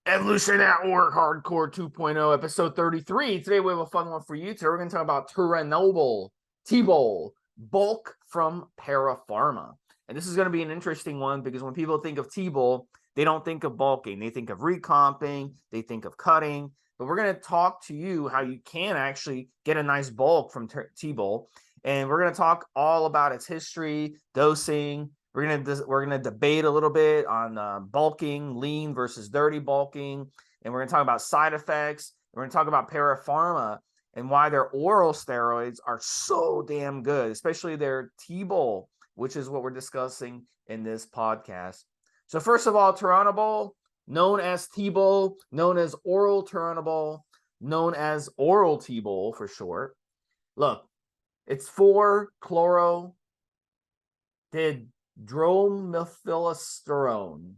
Evolution at Work Hardcore 2.0, episode 33. Today we have a fun one for you. Today we're going to talk about Turinabol, Tbol, bulk from Para Pharma. And this is going to be an interesting one because when people think of Tbol, they don't think of bulking. They think of recomping, they think of cutting. But we're going to talk to you how you can actually get a nice bulk from Tbol. And we're going to talk all about its history, dosing. We're gonna debate a little bit on bulking, lean versus dirty bulking, and we're gonna talk about side effects. We're gonna talk about Para Pharma and why their oral steroids are so damn good, especially their Tbol, which is what we're discussing in this podcast. So first of all, Turinabol, known as Tbol, known as oral Turinabol, known as oral Tbol for short. Look, it's 4-chloro dromethylsterone,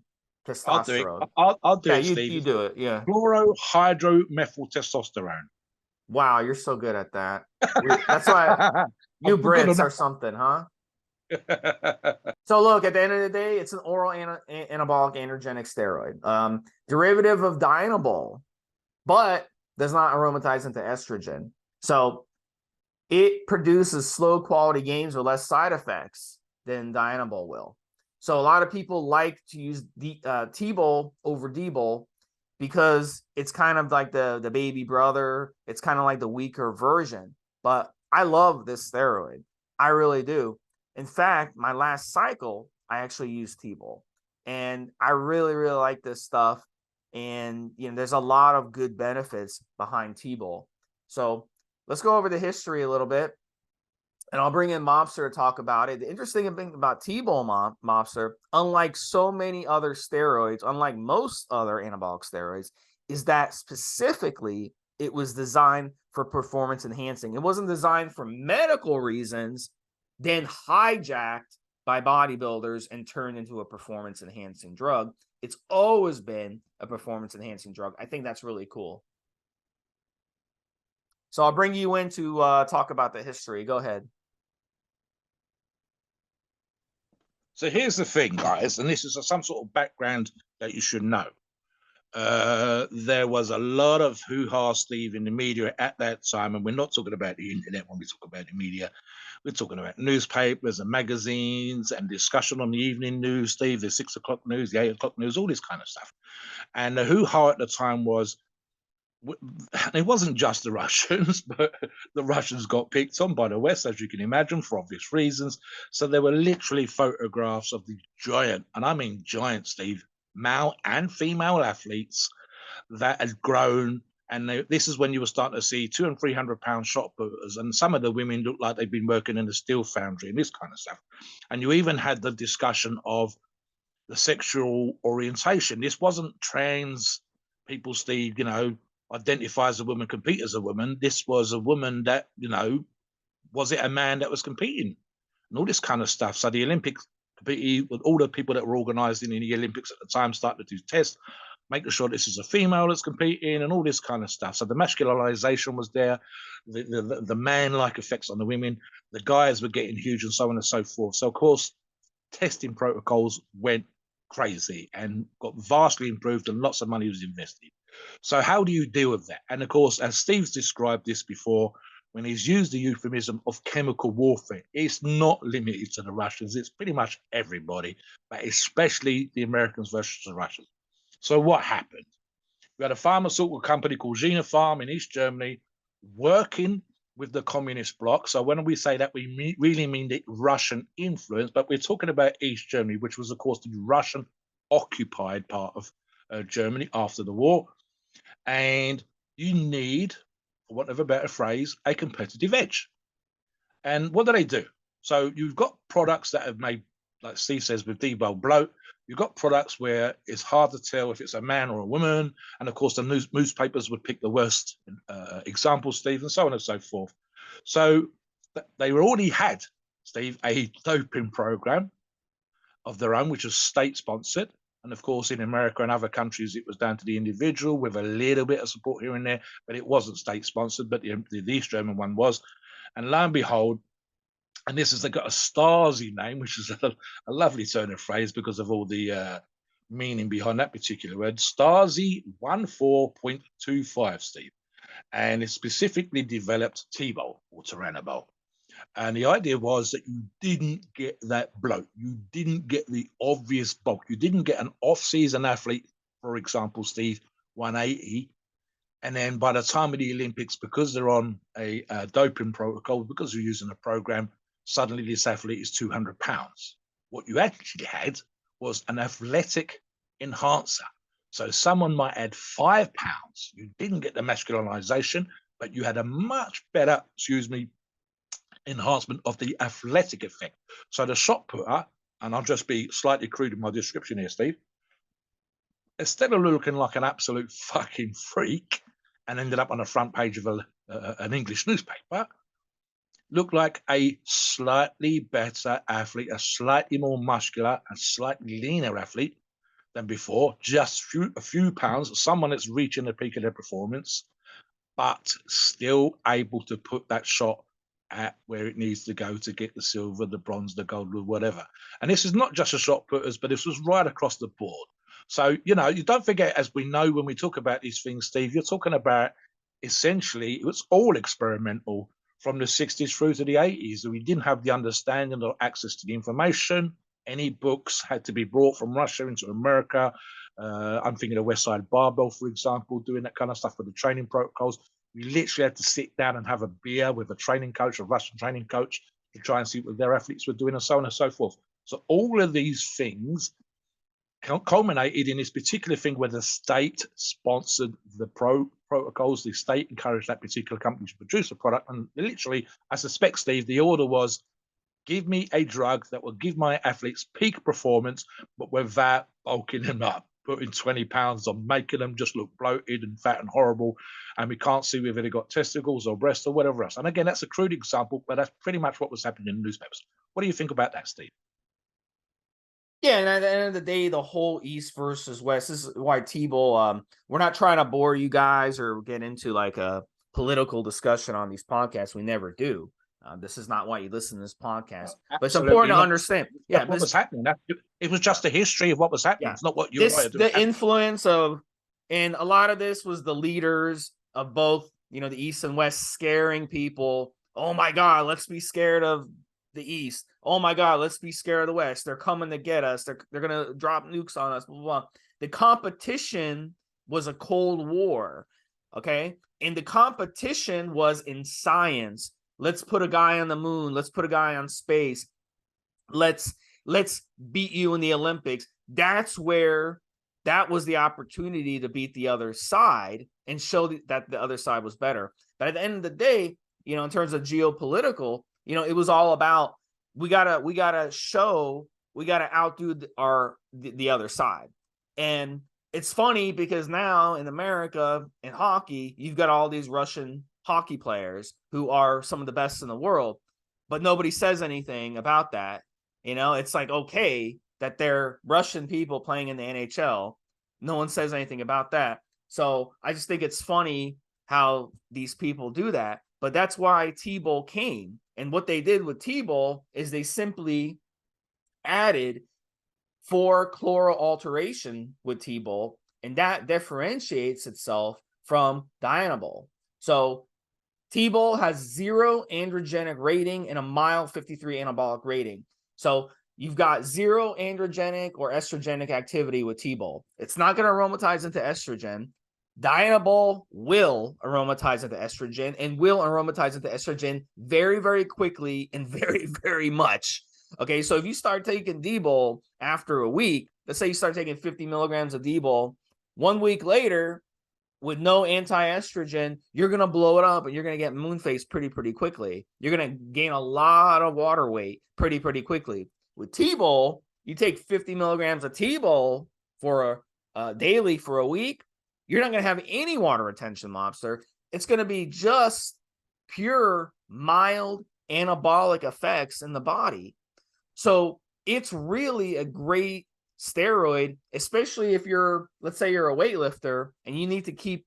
I'll do it. testosterone. I'll do Yeah, it, you Steve. do it. Yeah. Chlorohydromethyltestosterone. Wow, you're so good at that. That's why you Brits or something, huh? So look, at the end of the day, it's an oral anabolic androgenic steroid, derivative of Dianabol, but does not aromatize into estrogen. So it produces slow quality gains with less side effects than Dianabol will. So a lot of people like to use Tbol over Dbol because it's kind of like the baby brother. It's kind of like the weaker version. But I love this steroid. I really do. In fact, my last cycle, I actually used Tbol. And I really, really like this stuff. And there's a lot of good benefits behind Tbol. So let's go over the history a little bit. And I'll bring in Mobster to talk about it. The interesting thing about Tbol, Mobster, unlike so many other steroids, unlike most other anabolic steroids, is that specifically it was designed for performance enhancing. It wasn't designed for medical reasons, then hijacked by bodybuilders and turned into a performance enhancing drug. It's always been a performance enhancing drug. I think that's really cool. So I'll bring you in to talk about the history. Go ahead. So here's the thing, guys, and this is some sort of background that you should know. There was a lot of hoo-ha, Steve, in the media at that time, and we're not talking about the internet when we talk about the media. We're talking about newspapers and magazines and discussion on the evening news, Steve, the 6 o'clock news, the 8 o'clock news, all this kind of stuff. And the hoo-ha at the time was, it wasn't just the Russians, but the Russians got picked on by the West, as you can imagine, for obvious reasons. So there were literally photographs of the giant, and I mean giant, Steve, male and female athletes that had grown. And this is when you were starting to see 200 and 300 pound shot putters, and some of the women looked like they'd been working in a steel foundry and this kind of stuff. And you even had the discussion of the sexual orientation. This wasn't trans people, Steve, identify as a woman, compete as a woman. This was a woman that, was it a man that was competing? And all this kind of stuff. So the Olympics, all the people that were organising in the Olympics at the time started to do tests, making sure this is a female that's competing and all this kind of stuff. So the masculinization was there, the man-like effects on the women, the guys were getting huge and so on and so forth. So, of course, testing protocols went crazy and got vastly improved and lots of money was invested. So how do you deal with that? And of course, as Steve's described this before, when he's used the euphemism of chemical warfare, it's not limited to the Russians. It's pretty much everybody, but especially the Americans versus the Russians. So what happened? We had a pharmaceutical company called Sinopharm in East Germany working with the communist bloc. So when we say that, we really mean the Russian influence, but we're talking about East Germany, which was, of course, the Russian occupied part of Germany after the war. And you need, for want of a better phrase, a competitive edge. And what do? So you've got products that have made, like Steve says, with Tbol bloat. You've got products where it's hard to tell if it's a man or a woman. And of course, the newspapers would pick the worst examples, Steve, and so on and so forth. So they already had, Steve, a doping program of their own, which was state sponsored. And of course, in America and other countries, it was down to the individual with a little bit of support here and there, but it wasn't state sponsored, but the East German one was. And lo and behold, and this has got a Stasi name, which is a lovely turn of phrase because of all the meaning behind that particular word, Stasi 14.25, Steve. And it specifically developed Tbol or Turinabol. And the idea was that you didn't get that bloat. You didn't get the obvious bulk. You didn't get an off-season athlete, for example, Steve, 180. And then by the time of the Olympics, because they're on a doping protocol, because you're using a program, suddenly this athlete is 200 pounds. What you actually had was an athletic enhancer. So someone might add 5 pounds. You didn't get the masculinization, but you had a much better, enhancement of the athletic effect. So the shot putter, and I'll just be slightly crude in my description here, Steve, instead of looking like an absolute fucking freak and ended up on the front page of an English newspaper, looked like a slightly better athlete, a slightly more muscular, a slightly leaner athlete than before, just a few pounds, someone that's reaching the peak of their performance, but still able to put that shot at where it needs to go to get the silver, the bronze, the gold, or whatever. And this is not just a shot putters, but this was right across the board. So, you don't forget, as we know when we talk about these things, Steve, you're talking about essentially it was all experimental from the 60s through to the 80s. We didn't have the understanding or access to the information. Any books had to be brought from Russia into America. I'm thinking of West Side Barbell, for example, doing that kind of stuff with the training protocols. We literally had to sit down and have a beer with a training coach, a Russian training coach, to try and see what their athletes were doing and so on and so forth. So all of these things culminated in this particular thing where the state sponsored the protocols. The state encouraged that particular company to produce a product. And literally, I suspect, Steve, the order was, give me a drug that will give my athletes peak performance, but without bulking them up, putting 20 pounds on, making them just look bloated and fat and horrible. And we can't see whether they got testicles or breasts or whatever else. And again, that's a crude example, but that's pretty much what was happening in the newspapers. What do you think about that, Steve? Yeah, and at the end of the day, the whole East versus West, this is why Tbol, we're not trying to bore you guys or get into like a political discussion on these podcasts. We never do. This is not why you listen to this podcast. But it's important to understand. Yeah, what was happening. It was just the history of what was happening. It's not what you wanted to do. The influence of, and a lot of this was the leaders of both, the East and West scaring people. Oh my God, let's be scared of the East. Oh my God, let's be scared of the West. They're coming to get us. They're gonna drop nukes on us. Blah, blah, blah. The competition was a Cold War, okay, and the competition was in science. Let's put a guy on the moon. Let's put a guy on space. Let's beat you in the Olympics. That's where that was the opportunity to beat the other side and show that the other side was better. But at the end of the day, in terms of geopolitical, it was all about we gotta show, we gotta outdo the other side. And it's funny because now in America in hockey, you've got all these Russian hockey players who are some of the best in the world, but nobody says anything about that. It's like, okay, that they're Russian people playing in the NHL. No one says anything about that. So I just think it's funny how these people do that. But that's why Tbol came. And what they did with Tbol is they simply added 4-chloral alteration with Tbol, and that differentiates itself from Dianabol. So Tbol has 0 androgenic rating and a mild 53 anabolic rating. So you've got 0 androgenic or estrogenic activity with Tbol. It's not going to aromatize into estrogen. Dianabol will aromatize into estrogen and will aromatize into estrogen very, very quickly and very, very much. Okay, so if you start taking Tbol after a week, let's say you start taking 50 milligrams of Tbol, 1 week later, with no anti-estrogen, you're going to blow it up and you're going to get moon face pretty quickly. You're going to gain a lot of water weight pretty quickly. With Tbol, you take 50 milligrams of Tbol for daily for a week, you're not going to have any water retention, Mobster. It's going to be just pure, mild anabolic effects in the body. So it's really a great steroid, especially if let's say you're a weightlifter and you need to keep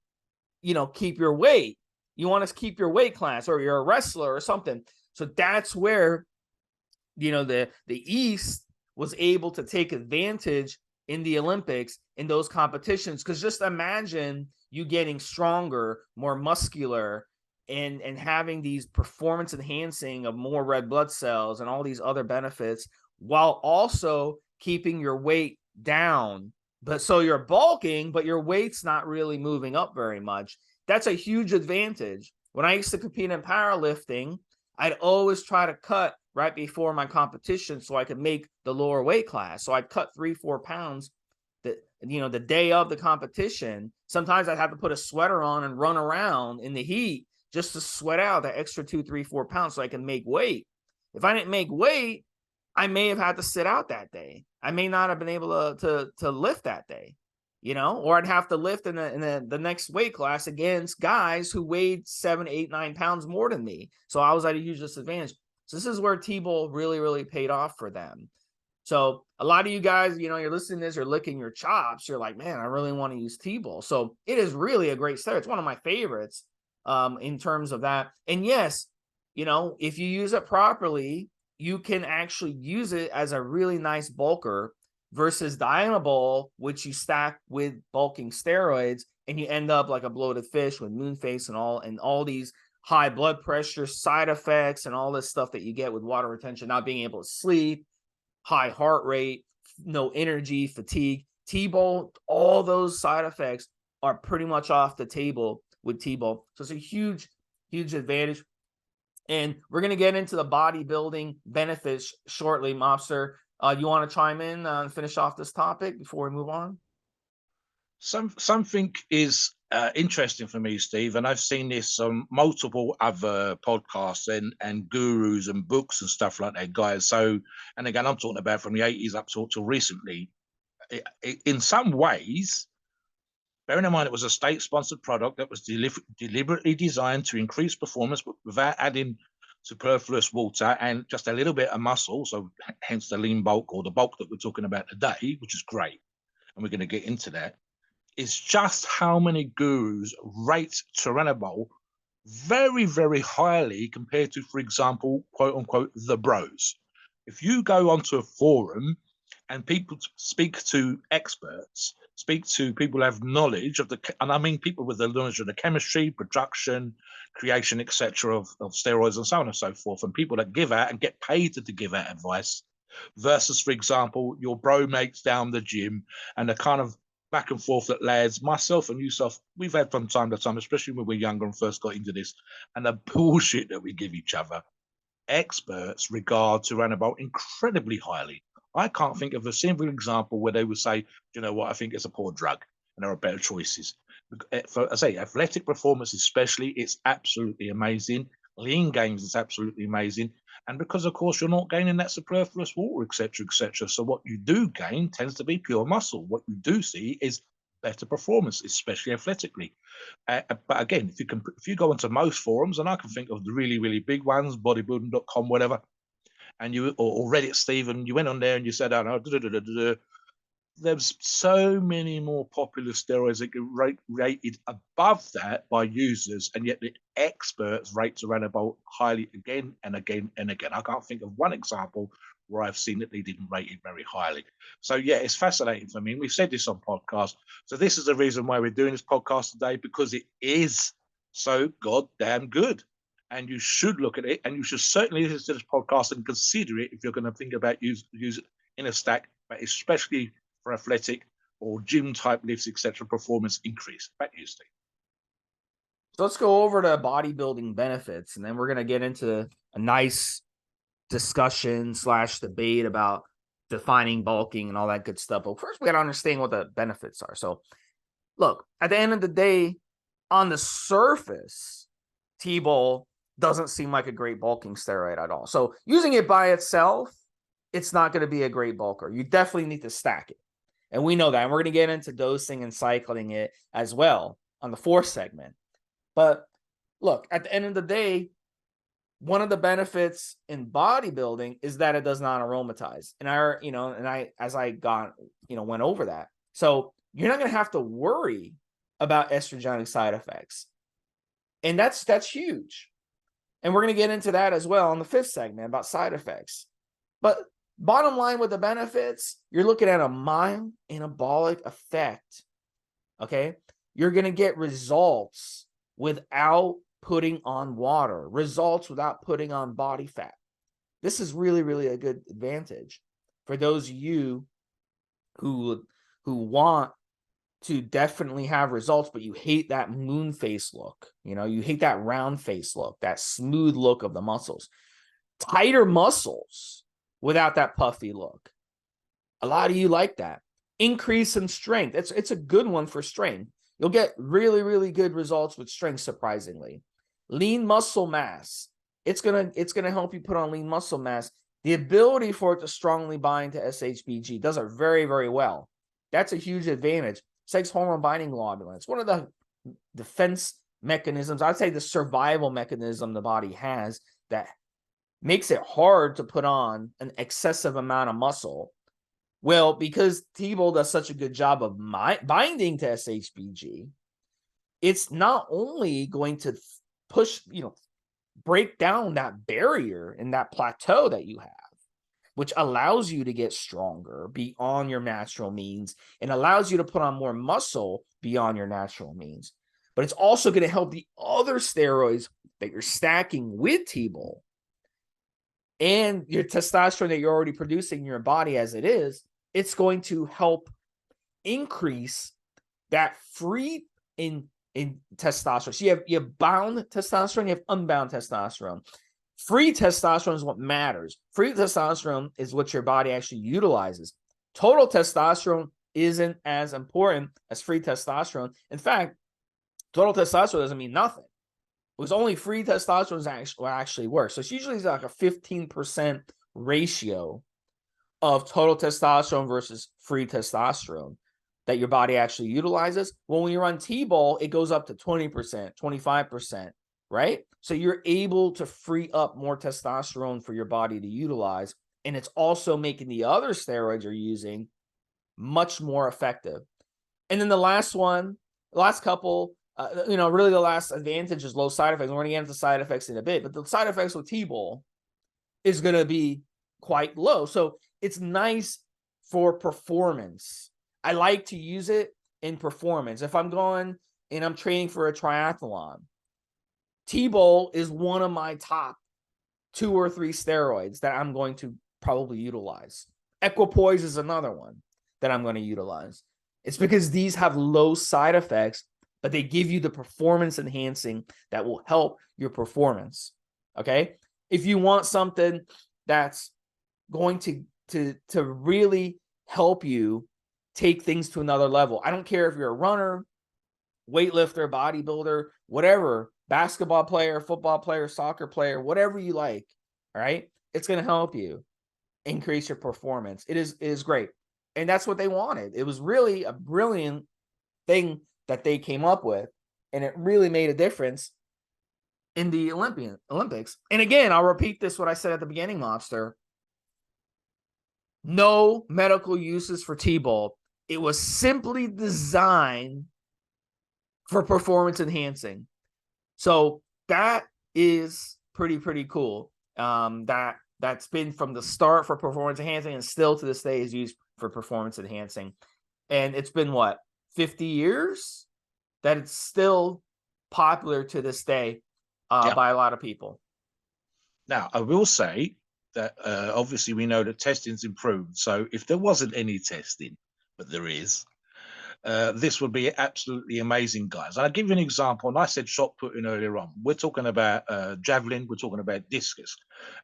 your weight. You want to keep your weight class, or you're a wrestler or something. So that's where, the East was able to take advantage in the Olympics in those competitions. Because just imagine you getting stronger, more muscular, and having these performance enhancing of more red blood cells and all these other benefits, while also keeping your weight down. But so you're bulking, but your weight's not really moving up very much. That's a huge advantage. When I used to compete in powerlifting, I'd always try to cut right before my competition so I could make the lower weight class. So I'd cut 3-4 pounds the day of the competition. Sometimes I'd have to put a sweater on and run around in the heat just to sweat out that extra 2-3-4 pounds so I can make weight. If I didn't make weight, I may have had to sit out that day. I may not have been able to lift that day, or I'd have to lift in the next weight class against guys who weighed 7, 8, 9 pounds more than me. So I was at a huge disadvantage. So this is where Tbol really, really paid off for them. So a lot of you guys, you're listening to this, you're licking your chops. You're like, man, I really want to use Tbol. So it is really a great steroid. It's one of my favorites in terms of that. And yes, if you use it properly, you can actually use it as a really nice bulker versus Dianabol, which you stack with bulking steroids, and you end up like a bloated fish with moon face and all these high blood pressure side effects and all this stuff that you get with water retention, not being able to sleep, high heart rate, no energy, fatigue. Tbol, all those side effects are pretty much off the table with Tbol. So it's a huge, huge advantage. And we're going to get into the bodybuilding benefits shortly, Mobster. You want to chime in and finish off this topic before we move on? Something is interesting for me, Steve, and I've seen this on multiple other podcasts and gurus and books and stuff like that, guys. So, and again, I'm talking about from the 80s up to recently. In some ways, bearing in mind it was a state-sponsored product that was deliberately designed to increase performance without adding superfluous water and just a little bit of muscle, so hence the lean bulk or the bulk that we're talking about today, which is great, and we're going to get into that. Is just how many gurus rate Turinabol very, very highly compared to, for example, quote unquote, the bros. If you go onto a forum and people speak to experts, speak to people who have knowledge of and I mean people with the knowledge of the chemistry, production, creation, etc., of steroids and so on and so forth, and people that give out and get paid to give out advice, versus, for example, your bro mates down the gym and the kind of back and forth that lads, myself and yourself, we've had from time to time, especially when we're younger and first got into this, and the bullshit that we give each other. Experts regard Turinabol incredibly highly. I can't think of a single example where they would say, you know what, I think it's a poor drug and there are better choices. For, I say, athletic performance especially, it's absolutely amazing. Lean gains is absolutely amazing. And because, of course, you're not gaining that superfluous water, etc., etc. So what you do gain tends to be pure muscle. What you do see is better performance, especially athletically. But again, if you go into most forums, and I can think of the really, really big ones, bodybuilding.com, whatever, and or Reddit, Stephen, you went on there and you said, I don't know, there's so many more popular steroids that get rated above that by users, and yet the experts rate Turinabol highly again and again and again. I can't think of one example where I've seen that they didn't rate it very highly. So yeah, it's fascinating for me. We've said this on podcast. So this is the reason why we're doing this podcast today, because it is so goddamn good. And you should look at it, and you should certainly listen to this podcast and consider it if you're going to think about use it in a stack, but especially for athletic or gym type lifts, etc., performance increase. Back to you, Steve. So let's go over to bodybuilding benefits, and then we're going to get into a nice discussion / debate about defining bulking and all that good stuff. But first, we got to understand what the benefits are. So look, at the end of the day, on the surface, Tbol doesn't seem like a great bulking steroid at all. So using it by itself, it's not going to be a great bulker. You definitely need to stack it. And we know that. And we're going to get into dosing and cycling it as well on the fourth segment. But look, at the end of the day, one of the benefits in bodybuilding is that it does not aromatize. And as I went over that. So you're not going to have to worry about estrogenic side effects. And that's huge. And we're going to get into that as well on the fifth segment about side effects. But Bottom line with the benefits, you're looking at a mild anabolic effect. Okay. You're going to get results without putting on water, results without putting on body fat. This is really, really a good advantage for those of you who want to definitely have results, but you hate that moon face look. You know, you hate that round face look, that smooth look of the muscles. Tighter muscles without that puffy look. A lot of you like that. Increase in strength. It's a good one for strength. You'll get really, really good results with strength, surprisingly. Lean muscle mass. It's gonna help you put on lean muscle mass. The ability for it to strongly bind to SHBG does it very, very well. That's a huge advantage. Sex hormone binding globulin. It's one of the defense mechanisms, I'd say the survival mechanism the body has that makes it hard to put on an excessive amount of muscle. Well, because Tbol does such a good job of binding to SHBG, it's not only going to push, break down that barrier and that plateau that you have, which allows you to get stronger beyond your natural means and allows you to put on more muscle beyond your natural means. But it's also going to help the other steroids that you're stacking with Tbol and your testosterone that you're already producing in your body as it is. It's going to help increase that free in testosterone. So you have bound testosterone, you have unbound testosterone. Free testosterone is what matters. Free testosterone is what your body actually utilizes. Total testosterone isn't as important as free testosterone. In fact, total testosterone doesn't mean nothing. It was only free testosterone actually works. So it's usually like a 15% ratio of total testosterone versus free testosterone that your body actually utilizes. Well, when you run Tbol, it goes up to 20%, 25%, right? So you're able to free up more testosterone for your body to utilize. And it's also making the other steroids you're using much more effective. And then the last couple, really the last advantage is low side effects. We're going to get into side effects in a bit, but the side effects with Tbol is going to be quite low. So it's nice for performance. I like to use it in performance. If I'm going and I'm training for a triathlon, Tbol is one of my top 2 or 3 steroids that I'm going to probably utilize. Equipoise is another one that I'm going to utilize. It's because these have low side effects, but they give you the performance enhancing that will help your performance. Okay? If you want something that's going to really help you take things to another level. I don't care if you're a runner, weightlifter, bodybuilder, whatever, basketball player, football player, soccer player, whatever you like, all right? It's going to help you increase your performance. It is great. And that's what they wanted. It was really a brilliant thing that they came up with, and it really made a difference in the Olympics. And again, I'll repeat this, what I said at the beginning, Mobster. No medical uses for Tbol. It was simply designed for performance enhancing. So that is pretty cool. That's been from the start for performance enhancing and still to this day is used for performance enhancing. And it's been 50 years that it's still popular to this day by a lot of people. Now, I will say that obviously we know that testing's improved. So if there wasn't any testing, but there is, this would be absolutely amazing, guys. And I'll give you an example. And I said shot putting earlier on. We're talking about javelin. We're talking about discus.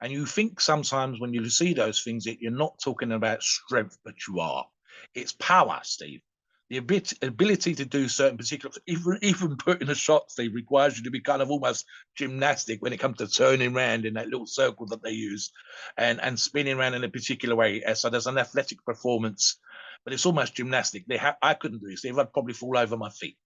And you think sometimes when you see those things that you're not talking about strength, but you are. It's power, Steve. The ability to do certain particular, even putting a shot, Steve, requires you to be kind of almost gymnastic when it comes to turning around in that little circle that they use and spinning around in a particular way. So there's an athletic performance, but it's almost gymnastic. I couldn't do it, Steve. I'd probably fall over my feet.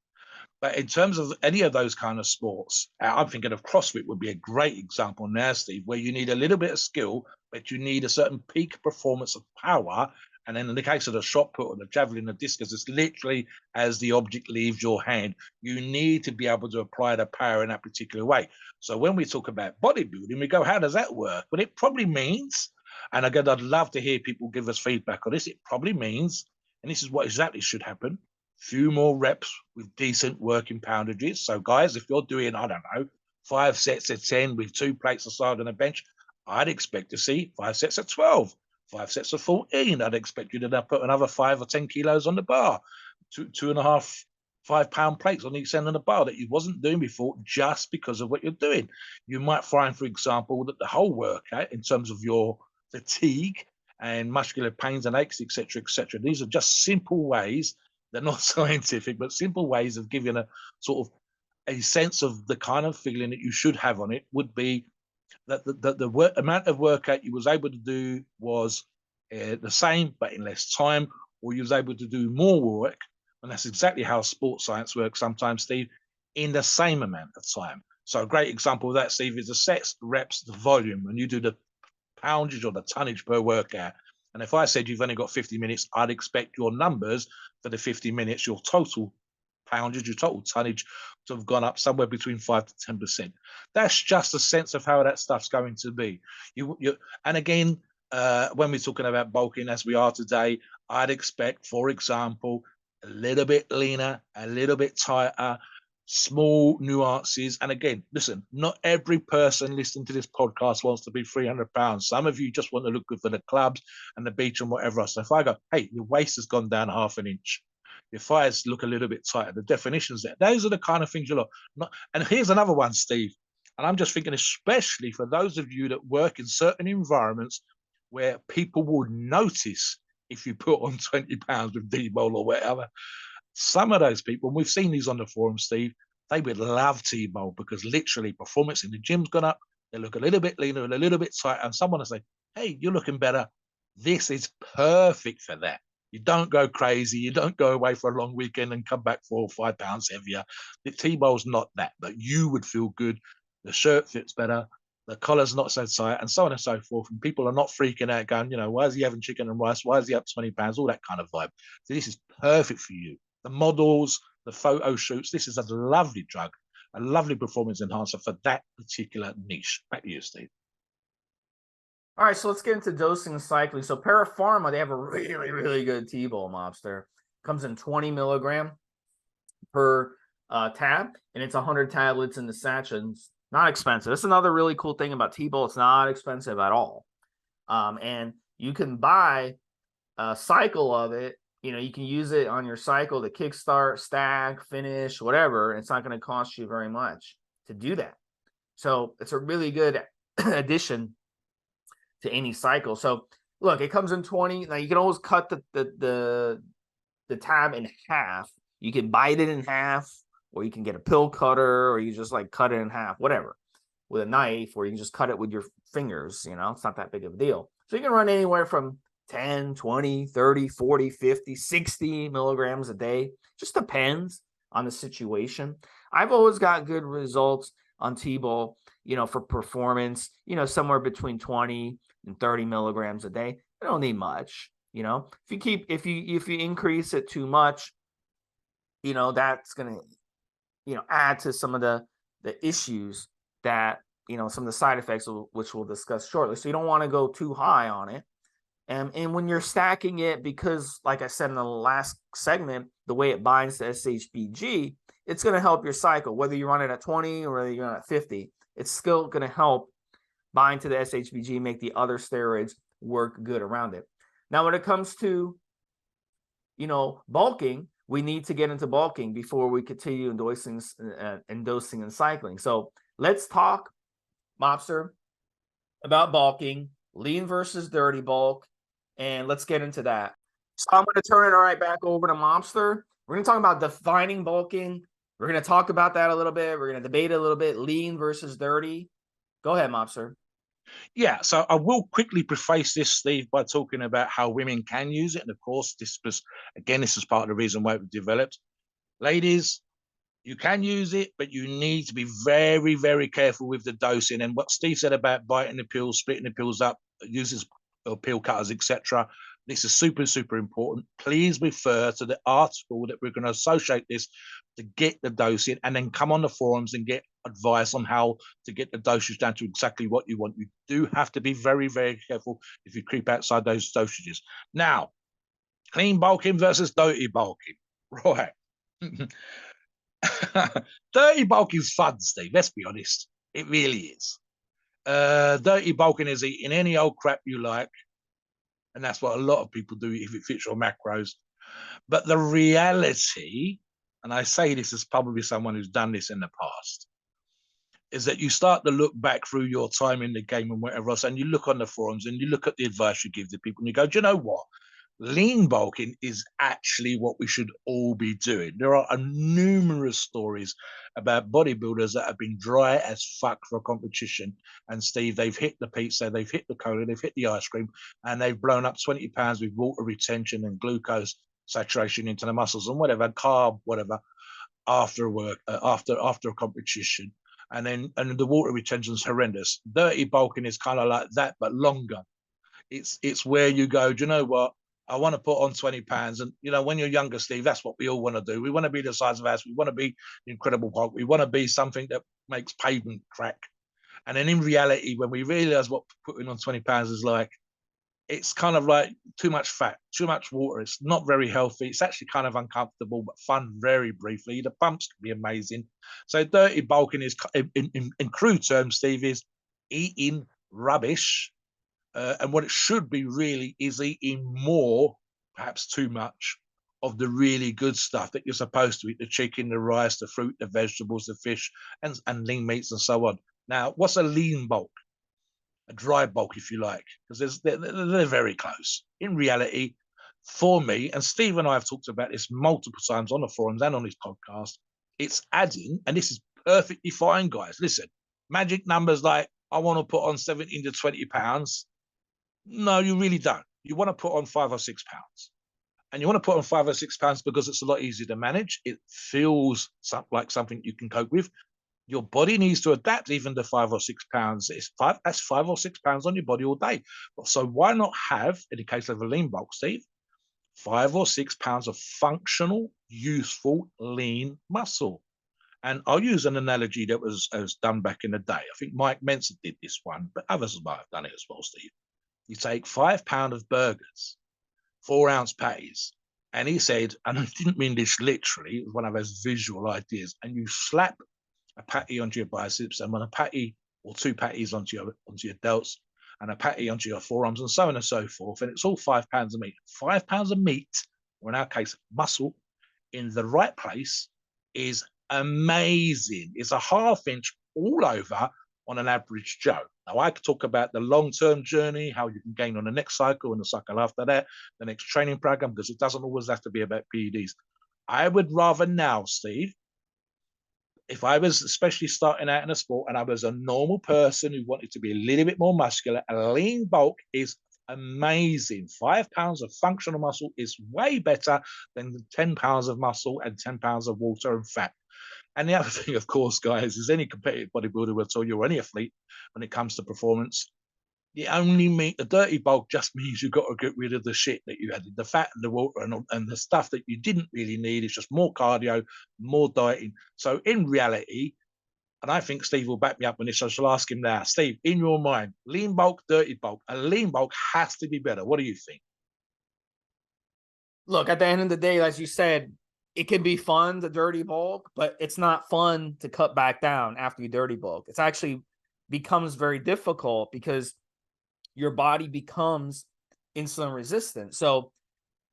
But in terms of any of those kind of sports, I'm thinking of CrossFit would be a great example now, Steve, where you need a little bit of skill, but you need a certain peak performance of power. And then in the case of the shot put or the javelin, the discus, it's literally as the object leaves your hand. You need to be able to apply the power in that particular way. So when we talk about bodybuilding, we go, how does that work? Well, it probably means And again, I'd love to hear people give us feedback on this. It probably means, and this is what exactly should happen, few more reps with decent working poundages. So guys, if you're doing, I don't know, 5 sets of 10 with 2 plates aside on a bench, I'd expect to see 5 sets of 12, 5 sets of 14. I'd expect you to put another 5 or 10 kilos on the bar, 2.5 5-pound plates on each end of the bar that you wasn't doing before, just because of what you're doing. You might find, for example, that the whole workout, in terms of your fatigue and muscular pains and aches, etc., etc., these are just simple ways. They're not scientific, but simple ways of giving a sort of a sense of the kind of feeling that you should have on it. Would be that the amount of workout you was able to do was the same, but in less time, or you was able to do more work. And that's exactly how sports science works sometimes, Steve, in the same amount of time. So a great example of that, Steve, is the sets, the reps, the volume. When you do the poundage or the tonnage per workout, and if I said you've only got 50 minutes, I'd expect your numbers for the 50 minutes, your total poundage, your total tonnage, to have gone up somewhere between 5 to 10%. That's just a sense of how that stuff's going to be. And again, when we're talking about bulking as we are today, I'd expect, for example, a little bit leaner, a little bit tighter, small nuances. And again, listen, not every person listening to this podcast wants to be 300 pounds. Some of you just want to look good for the clubs and the beach and whatever else. So if I go, hey, your waist has gone down 1/2 inch, your thighs look a little bit tighter, the definitions there, those are the kind of things you look. And here's another one, Steve. And I'm just thinking, especially for those of you that work in certain environments where people would notice if you put on 20 pounds with Tbol or whatever. Some of those people, and we've seen these on the forum, Steve, they would love Tbol because literally performance in the gym's gone up. They look a little bit leaner and a little bit tighter. And someone will say, hey, you're looking better. This is perfect for that. You don't go crazy. You don't go away for a long weekend and come back 4 or 5 pounds heavier. The Tbol's not that, but you would feel good. The shirt fits better. The collar's not so tight, and so on and so forth. And people are not freaking out going, why is he having chicken and rice? Why is he up 20 pounds? All that kind of vibe. So this is perfect for you. The models, the photo shoots, this is a lovely drug, a lovely performance enhancer for that particular niche. Back to you, Steve. All right, so let's get into dosing and cycling. So Para Pharma, they have a really, really good Tbol, Mobster. Comes in 20 milligram per tab, and it's 100 tablets in the sachet. Not expensive. That's another really cool thing about Tbol. It's not expensive at all. And you can buy a cycle of it. You can use it on your cycle to kickstart, stack, finish, whatever. It's not going to cost you very much to do that. So it's a really good addition to any cycle. So look, it comes in 20. Now you can always cut the tab in half. You can bite it in half, or you can get a pill cutter, or you just like cut it in half, whatever, with a knife, or you can just cut it with your fingers. It's not that big of a deal. So you can run anywhere from 10, 20, 30, 40, 50, 60 milligrams a day. Just depends on the situation. I've always got good results on Tbol, for performance, somewhere between 20 and 30 milligrams a day. I don't need much, if you increase it too much, that's going to, add to some of the issues that, some of the side effects, which we'll discuss shortly. So you don't want to go too high on it. And when you're stacking it, because like I said in the last segment, the way it binds to SHBG, it's going to help your cycle, whether you run it at 20 or whether you run it at 50, it's still going to help bind to the SHBG, make the other steroids work good around it. Now, when it comes to, bulking, we need to get into bulking before we continue dosing and cycling. So let's talk, Mobster, about bulking, lean versus dirty bulk, and let's get into that. So I'm going to turn it right back over to Mobster. We're going to talk about defining bulking. We're going to talk about that a little bit. We're going to debate a little bit, lean versus dirty. Go ahead, Mobster. Yeah, so I will quickly preface this, Steve, by talking about how women can use it. And of course, this is part of the reason why it was developed. Ladies, you can use it, but you need to be very, very careful with the dosing. And what Steve said about biting the pills, splitting the pills up, uses pill cutters, etc. This is super, super important. Please refer to the article that we're going to associate this to get the dosing, and then come on the forums and get advice on how to get the dosage down to exactly what you want. You do have to be very, very careful if you creep outside those dosages. Now, clean bulking versus dirty bulking. Right. Dirty bulking is fun, Steve. Let's be honest. It really is. Dirty bulking is eating any old crap you like. And that's what a lot of people do if it fits your macros. But the reality, and I say this as probably someone who's done this in the past, is that you start to look back through your time in the game and whatever else, and you look on the forums and you look at the advice you give to people and you go, do you know what? Lean bulking is actually what we should all be doing. There are numerous stories about bodybuilders that have been dry as fuck for a competition. And Steve, they've hit the pizza, they've hit the cola, they've hit the ice cream, and they've blown up 20 pounds with water retention and glucose saturation into the muscles and whatever, carb, whatever, after work, after a competition. And the water retention is horrendous. Dirty bulking is kind of like that, but longer. It's where you go, do you know what? I want to put on 20 pounds. And, you know, when you're younger, Steve, that's what we all want to do. We want to be the size of us. We want to be Incredible Hulk. We want to be something that makes pavement crack. And then in reality, when we realize what putting on 20 pounds is like, it's kind of like too much fat, too much water. It's not very healthy. It's actually kind of uncomfortable, but fun very briefly. The pumps can be amazing. So dirty bulking is, in crude terms, Steve, is eating rubbish. And what it should be really is eating more, perhaps too much, of the really good stuff that you're supposed to eat: the chicken, the rice, the fruit, the vegetables, the fish, and lean meats and so on. Now, what's a lean bulk? A dry bulk, if you like, because they're very close. In reality, for me, and Steve and I have talked about this multiple times on the forums and on this podcast, it's adding, and this is perfectly fine, guys. Listen, magic numbers like I want to put on 17 to 20 pounds. No, you really don't. You want to put on 5 or 6 pounds. And you want to put on 5 or 6 pounds because it's a lot easier to manage. It feels like something you can cope with. Your body needs to adapt even to 5 or 6 pounds. That's 5 or 6 pounds on your body all day. So why not have, in the case of a lean bulk, Steve, 5 or 6 pounds of functional, useful, lean muscle? And I'll use an analogy that was done back in the day. I think Mike Mensa did this one, but others might have done it as well, Steve. You take 5 pounds of burgers, 4-ounce patties, and he said, and I didn't mean this literally, it was one of those visual ideas, and you slap a patty onto your biceps, and a patty or 2 patties onto your delts, and a patty onto your forearms, and so on and so forth, and it's all 5 pounds of meat. 5 pounds of meat, or in our case, muscle, in the right place is amazing. It's a ½ inch all over on an average Joe. Now, I could talk about the long-term journey, how you can gain on the next cycle and the cycle after that, the next training program, because it doesn't always have to be about PEDs. I would rather now, Steve, if I was especially starting out in a sport and I was a normal person who wanted to be a little bit more muscular, a lean bulk is amazing. 5 pounds of functional muscle is way better than 10 pounds of muscle and 10 pounds of water and fat. And the other thing, of course, guys, is any competitive bodybuilder will tell you, or any athlete, when it comes to performance, the dirty bulk just means you've got to get rid of the shit that you added, the fat and the water and the stuff that you didn't really need. It's just more cardio, more dieting. So in reality, and I think Steve will back me up on this, so I shall ask him now. Steve, in your mind, lean bulk, dirty bulk, a lean bulk has to be better. What do you think? Look, at the end of the day, as you said, it can be fun to dirty bulk, but it's not fun to cut back down after you dirty bulk. It's actually becomes very difficult because your body becomes insulin resistant. So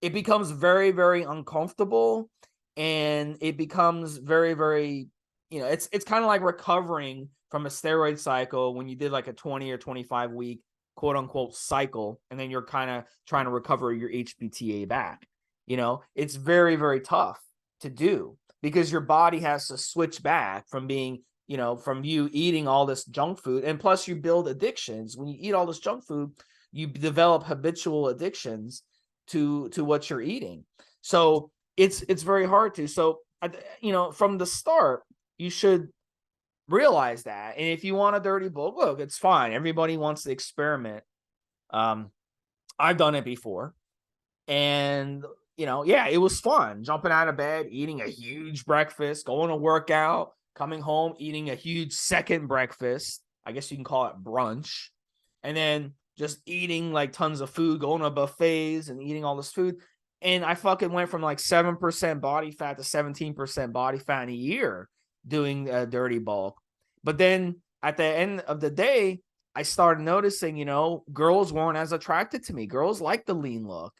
it becomes very, very uncomfortable, and it becomes very, very, it's kind of like recovering from a steroid cycle when you did like a 20 or 25 week quote unquote cycle, and then you're kind of trying to recover your HPTA back. It's very, very tough to do because your body has to switch back from being, from you eating all this junk food. And plus you build addictions. When you eat all this junk food, you develop habitual addictions to what you're eating. So it's very hard to. So, from the start, you should realize that. And if you want a dirty bulk, look, it's fine. Everybody wants to experiment. I've done it before. And yeah, it was fun jumping out of bed, eating a huge breakfast, going to work out, coming home, eating a huge second breakfast. I guess you can call it brunch. And then just eating like tons of food, going to buffets and eating all this food. And I fucking went from like 7% body fat to 17% body fat in a year doing a dirty bulk. But then at the end of the day, I started noticing, girls weren't as attracted to me. Girls like the lean look,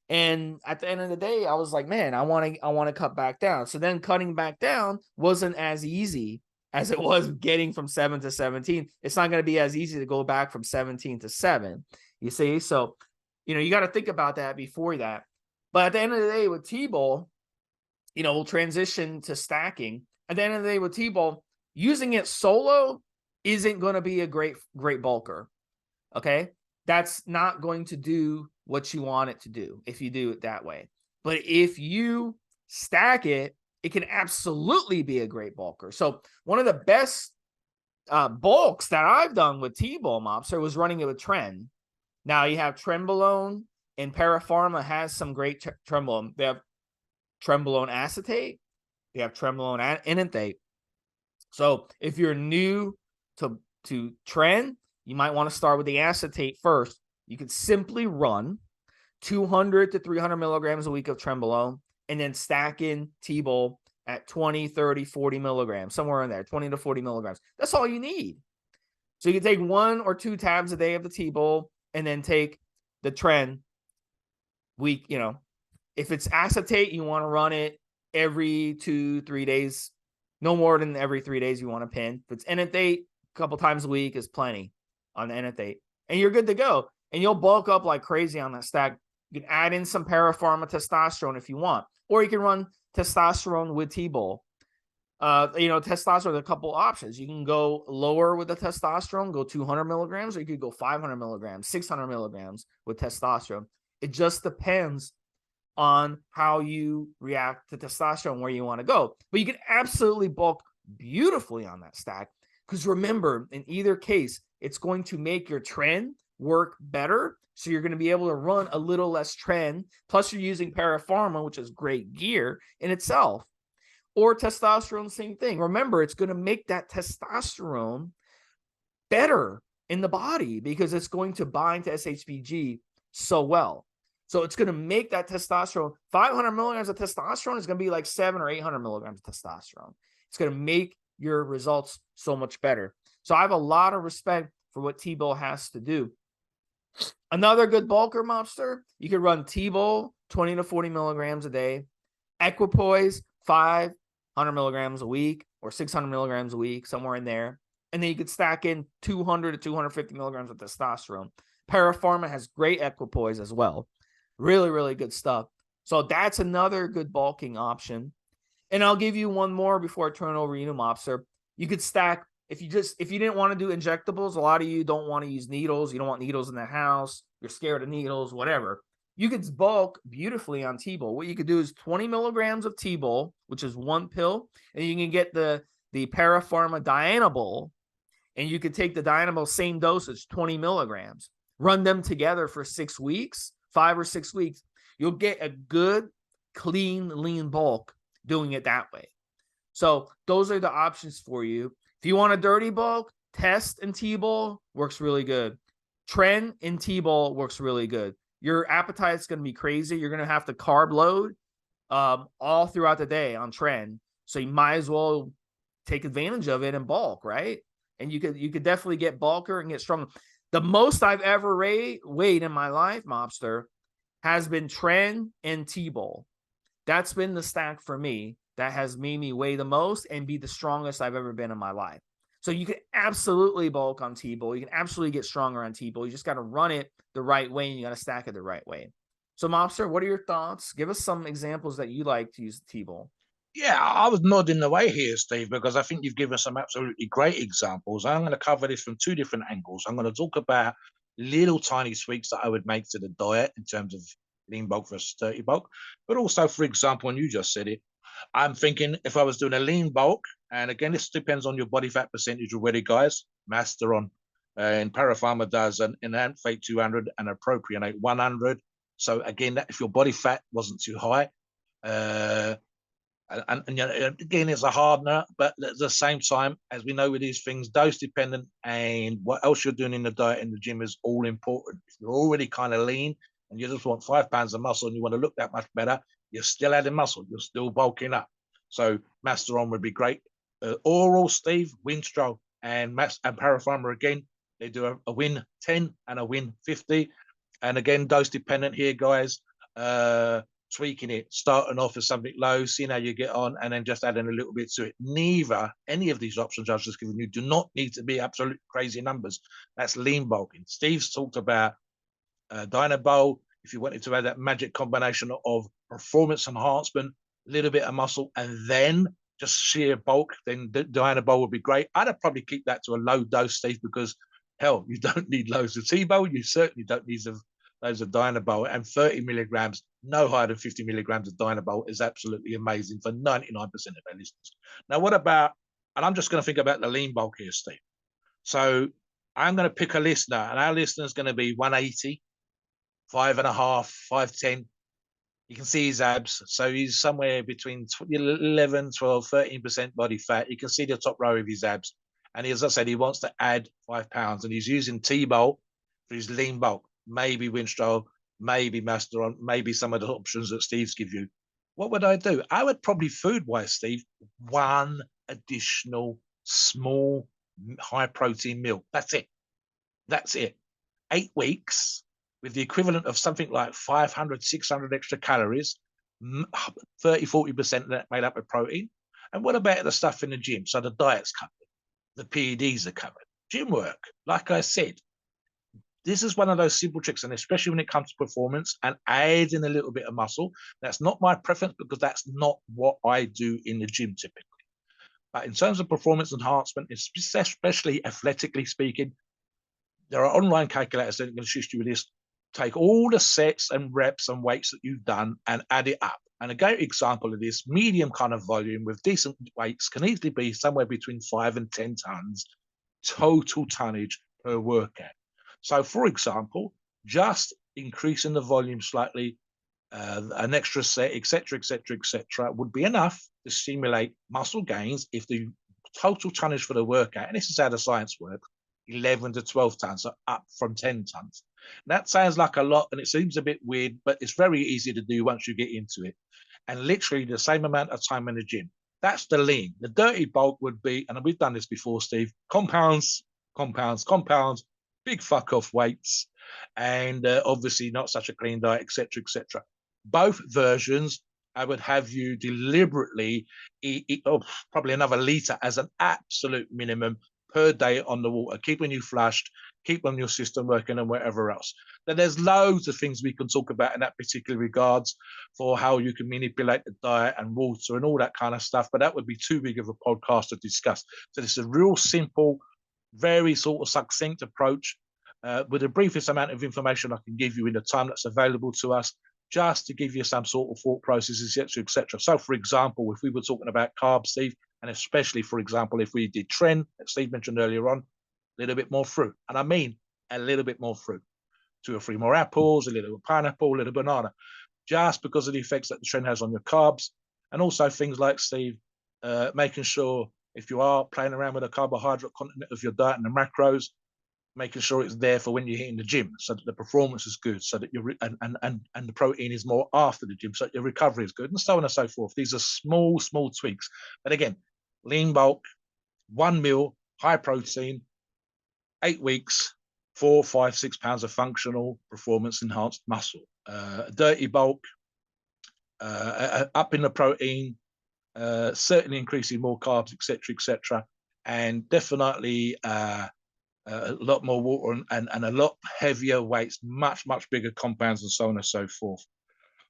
and at the end of the day, I was like, man, I want to cut back down. So then cutting back down wasn't as easy as it was getting from 7 to 17. It's not going to be as easy to go back from 17 to 7. You see? So, you got to think about that before that. But at the end of the day with Tbol, we'll transition to stacking. At the end of the day with Tbol, using it solo isn't going to be a great bulker. Okay? That's not going to do what you want it to do if you do it that way. But if you stack it, it can absolutely be a great bulker. So one of the best bulks that I've done with Tbol Mobster was running it with Tren. Now you have Trenbolone, and Para Pharma has some great Trenbolone. They have Trenbolone acetate. They have Trenbolone enanthate. So if you're new to Tren, you might want to start with the acetate first. You could simply run 200 to 300 milligrams a week of Trenbolone and then stack in Tbol at 20, 30, 40 milligrams, somewhere in there, 20 to 40 milligrams. That's all you need. So you can take 1 or 2 tabs a day of the Tbol and then take the Tren week. If it's acetate, you want to run it every 2-3 days, no more than every 3 days you want to pin. If it's enanthate, a couple times a week is plenty on the enanthate, and you're good to go. And you'll bulk up like crazy on that stack. You can add in some Para Pharma testosterone if you want, or you can run testosterone with Tbol. Testosterone, a couple options. You can go lower with the testosterone, go 200 milligrams, or you could go 500 milligrams, 600 milligrams with testosterone. It just depends on how you react to testosterone, where you want to go. But you can absolutely bulk beautifully on that stack, because remember, in either case, it's going to make your Tren work better. So you're going to be able to run a little less Tren. Plus, you're using Para Pharma, which is great gear in itself. Or testosterone, same thing. Remember, it's going to make that testosterone better in the body because it's going to bind to SHBG so well. So it's going to make that testosterone, 500 milligrams of testosterone is going to be like 700 or 800 milligrams of testosterone. It's going to make your results so much better. So I have a lot of respect for what Tbol has to do. Another good bulker Mobster, you could run Tbol 20 to 40 milligrams a day, Equipoise 500 milligrams a week or 600 milligrams a week, somewhere in there. And then you could stack in 200 to 250 milligrams of testosterone. Para Pharma has great Equipoise as well. Really, really good stuff. So that's another good bulking option. And I'll give you one more before I turn it over to you, Mobster. You could stack, if you didn't want to do injectables, a lot of you don't want to use needles. You don't want needles in the house. You're scared of needles, whatever. You could bulk beautifully on Tbol. What you could do is 20 milligrams of Tbol, which is 1 pill, and you can get the Para Pharma Turinabol, and you could take the Turinabol same dosage, 20 milligrams. Run them together for 6 weeks, 5 or 6 weeks. You'll get a good, clean, lean bulk doing it that way. So those are the options for you. If you want a dirty bulk, Test and Tbol works really good. Tren and Tbol works really good. Your appetite is going to be crazy. You're going to have to carb load all throughout the day on Tren. So you might as well take advantage of it and bulk, right? And you could definitely get bulker and get strong. The most I've ever weighed in my life, Mobster, has been Tren and Tbol. That's been the stack for me that has made me weigh the most and be the strongest I've ever been in my life. So you can absolutely bulk on Tbol. You can absolutely get stronger on Tbol. You just got to run it the right way, and you got to stack it the right way. So, Mobster, what are your thoughts? Give us some examples that you like to use Tbol. Yeah, I was nodding away here, Steve, because I think you've given some absolutely great examples. I'm going to cover this from 2 different angles. I'm going to talk about little tiny tweaks that I would make to the diet in terms of lean bulk versus dirty bulk. But also, for example, when you just said it, I'm thinking if I was doing a lean bulk, and again, this depends on your body fat percentage already, guys. Master on. And Para Pharma does an enanthate 200 and a propionate 100. So again, if your body fat wasn't too high, And you know, again, it's a hardener, but at the same time, as we know with these things, dose dependent and what else you're doing in the diet in the gym is all important. If you're already kind of lean and you just want 5 pounds of muscle and you want to look that much better, you're still adding muscle, you're still bulking up. So Masteron would be great. Oral, Steve, Winstrol, and Para Pharma again, they do a win 10 and a win 50. And again, dose dependent here, guys. Tweaking it, starting off as something low, seeing how you get on, and then just adding a little bit to it. Neither, any of these options I've just given you do not need to be absolute crazy numbers. That's lean bulking. Steve's talked about Dynabol. If you wanted to add that magic combination of performance enhancement, a little bit of muscle, and then just sheer bulk, then Dynabol would be great. I'd probably keep that to a low dose, Steve, because hell, you don't need loads of Tbol. You certainly don't need loads of Dynabol, and 30 milligrams, no higher than 50 milligrams of Dynabol is absolutely amazing for 99% of our listeners. Now, what about, and I'm just going to think about the lean bulk here, Steve. So I'm going to pick a listener, and our listener is going to be 180, 5.5, 5'10". You can see his abs. So he's somewhere between 11, 12, 13% body fat. You can see the top row of his abs. And as I said, he wants to add 5 pounds, and he's using Tbol for his lean bulk. Maybe Winstrol, maybe Masteron, maybe some of the options that Steve's give you. What would I do? I would probably, food-wise, Steve, one additional small high-protein meal. That's it. That's it. 8 weeks with the equivalent of something like 500, 600 extra calories, 30, 40% of that made up of protein. And what about the stuff in the gym? So the diet's covered. The PEDs are covered. Gym work, like I said, this is one of those simple tricks, and especially when it comes to performance and adding a little bit of muscle. That's not my preference because that's not what I do in the gym typically. But in terms of performance enhancement, especially athletically speaking, there are online calculators that can assist you with this. Take all the sets and reps and weights that you've done and add it up. And a great example of this, medium kind of volume with decent weights can easily be somewhere between 5 and 10 tons total tonnage per workout. So, for example, just increasing the volume slightly, an extra set, etc., etc., etc., would be enough to stimulate muscle gains if the total tonnage for the workout, and this is how the science works, 11 to 12 tons, so up from 10 tons. That sounds like a lot, and it seems a bit weird, but it's very easy to do once you get into it. And literally the same amount of time in the gym. That's the lean. The dirty bulk would be, and we've done this before, Steve, compounds, big fuck off weights, and obviously not such a clean diet, etc., etc. Both versions, I would have you deliberately eat probably another litre as an absolute minimum per day on the water, keeping you flushed, keeping your system working and whatever else. Then there's loads of things we can talk about in that particular regards for how you can manipulate the diet and water and all that kind of stuff, but that would be too big of a podcast to discuss. So this is a real simple, very sort of succinct approach with the briefest amount of information I can give you in the time that's available to us, just to give you some sort of thought processes, etc., etc. So, for example, if we were talking about carbs, Steve, and especially, for example, if we did trend, as Steve mentioned earlier on, a little bit more fruit. And I mean a little bit more fruit. 2 or 3 more apples, a little pineapple, a little banana, just because of the effects that the trend has on your carbs. And also things like, Steve, making sure if you are playing around with the carbohydrate content of your diet and the macros, making sure it's there for when you're hitting the gym so that the performance is good, so that you're and the protein is more after the gym, so that your recovery is good, and so on and so forth. These are small tweaks. But again, lean bulk, 1 meal, high protein, 8 weeks, 4, 5, 6 pounds of functional performance enhanced muscle. Dirty bulk, up in the protein, certainly increasing more carbs, etc., and definitely a lot more water and a lot heavier weights, much bigger compounds, and so on and so forth.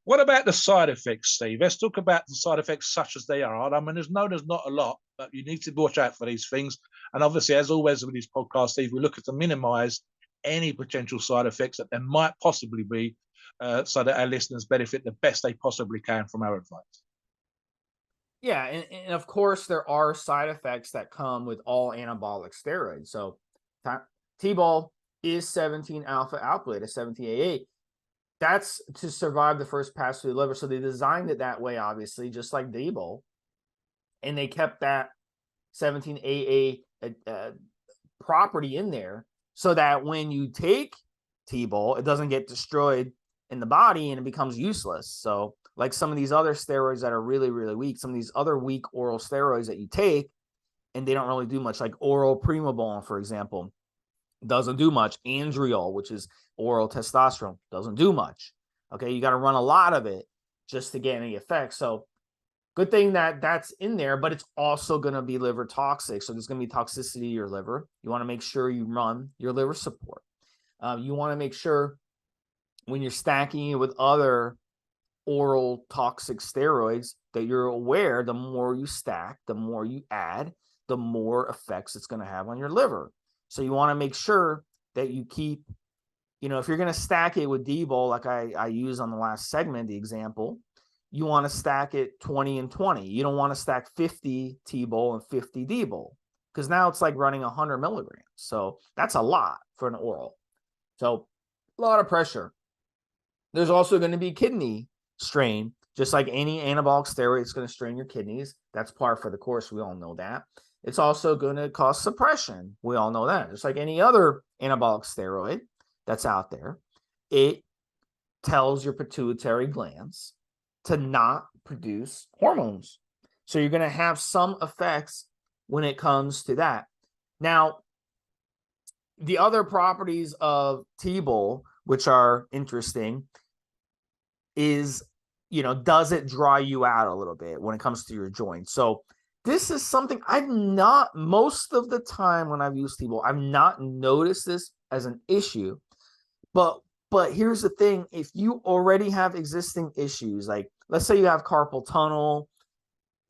What about the side effects, Steve? Let's talk about the side effects such as they are. I mean, there's not a lot, but you need to watch out for these things. And obviously, as always with these podcasts, Steve, we look at to minimize any potential side effects that there might possibly be, so that our listeners benefit the best they possibly can from our advice. Yeah, and of course, there are side effects that come with all anabolic steroids. So Tbol is 17 alpha alpylate, a 17AA. That's to survive the first pass through the liver. So they designed it that way, obviously, just like Tbol. and they kept that 17AA property in there so that when you take Tbol, it doesn't get destroyed in the body and it becomes useless. So like some of these other steroids that are really, really weak, some of these other weak oral steroids that you take and they don't really do much, like oral Primabol, for example, doesn't do much. Andriol, which is oral testosterone, doesn't do much. Okay, you got to run a lot of it just to get any effect. So good thing that that's in there, but it's also going to be liver toxic. So there's going to be toxicity to your liver. You want to make sure you run your liver support. You want to make sure when you're stacking it with other oral toxic steroids that you're aware the more you stack, the more you add, the more effects it's going to have on your liver. So you want to make sure that you keep, if you're going to stack it with Tbol, like I used on the last segment, the example, you want to stack it 20 and 20. You don't want to stack 50 Tbol and 50 Tbol because now it's like running 100 milligrams. So that's a lot for an oral. So a lot of pressure. There's also going to be kidney strain, just like any anabolic steroid, it's going to strain your kidneys. That's par for the course. We all know that. It's also going to cause suppression. We all know that. Just like any other anabolic steroid that's out there, it tells your pituitary glands to not produce hormones. So you're going to have some effects when it comes to that. Now, the other properties of Tbol, which are interesting, is, does it dry you out a little bit when it comes to your joints? So this is something I've not, most of the time when I've used Tbol, I've not noticed this as an issue. But here's the thing. If you already have existing issues, like let's say you have carpal tunnel,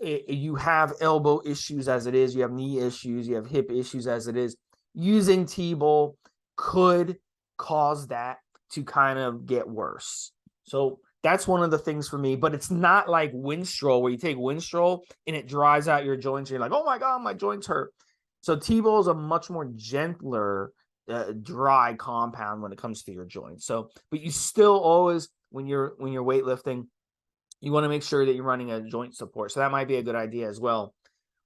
you have elbow issues as it is, you have knee issues, you have hip issues as it is, using Tbol could cause that to kind of get worse. So that's one of the things for me, but it's not like Winstrol where you take Winstrol and it dries out your joints. And you're like, oh my God, my joints hurt. So Tbol is a much more gentler, dry compound when it comes to your joints. So, but you still always, when you're weightlifting, you want to make sure that you're running a joint support. So that might be a good idea as well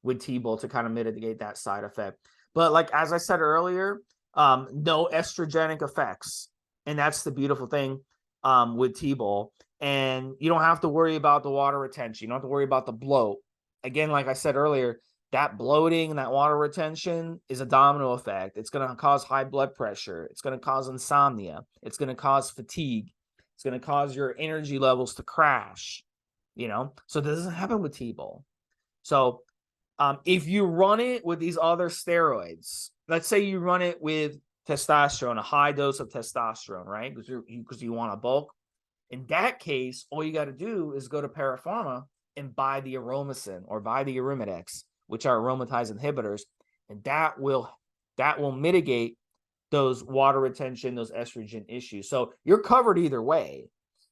with Tbol to kind of mitigate that side effect. But like, as I said earlier, no estrogenic effects. And that's the beautiful thing with Tbol. And you don't have to worry about the water retention. You don't have to worry about the bloat. Again, like I said earlier, that bloating and that water retention is a domino effect. It's going to cause high blood pressure. It's going to cause insomnia. It's going to cause fatigue. It's going to cause your energy levels to crash, So this doesn't happen with Tbol. So if you run it with these other steroids, let's say you run it with testosterone, a high dose of testosterone, right? Because you want to bulk. In that case, all you got to do is go to Para Pharma and buy the Aromacin or buy the Arimidex, which are aromatase inhibitors, and that will mitigate those water retention, those estrogen issues. So you're covered either way.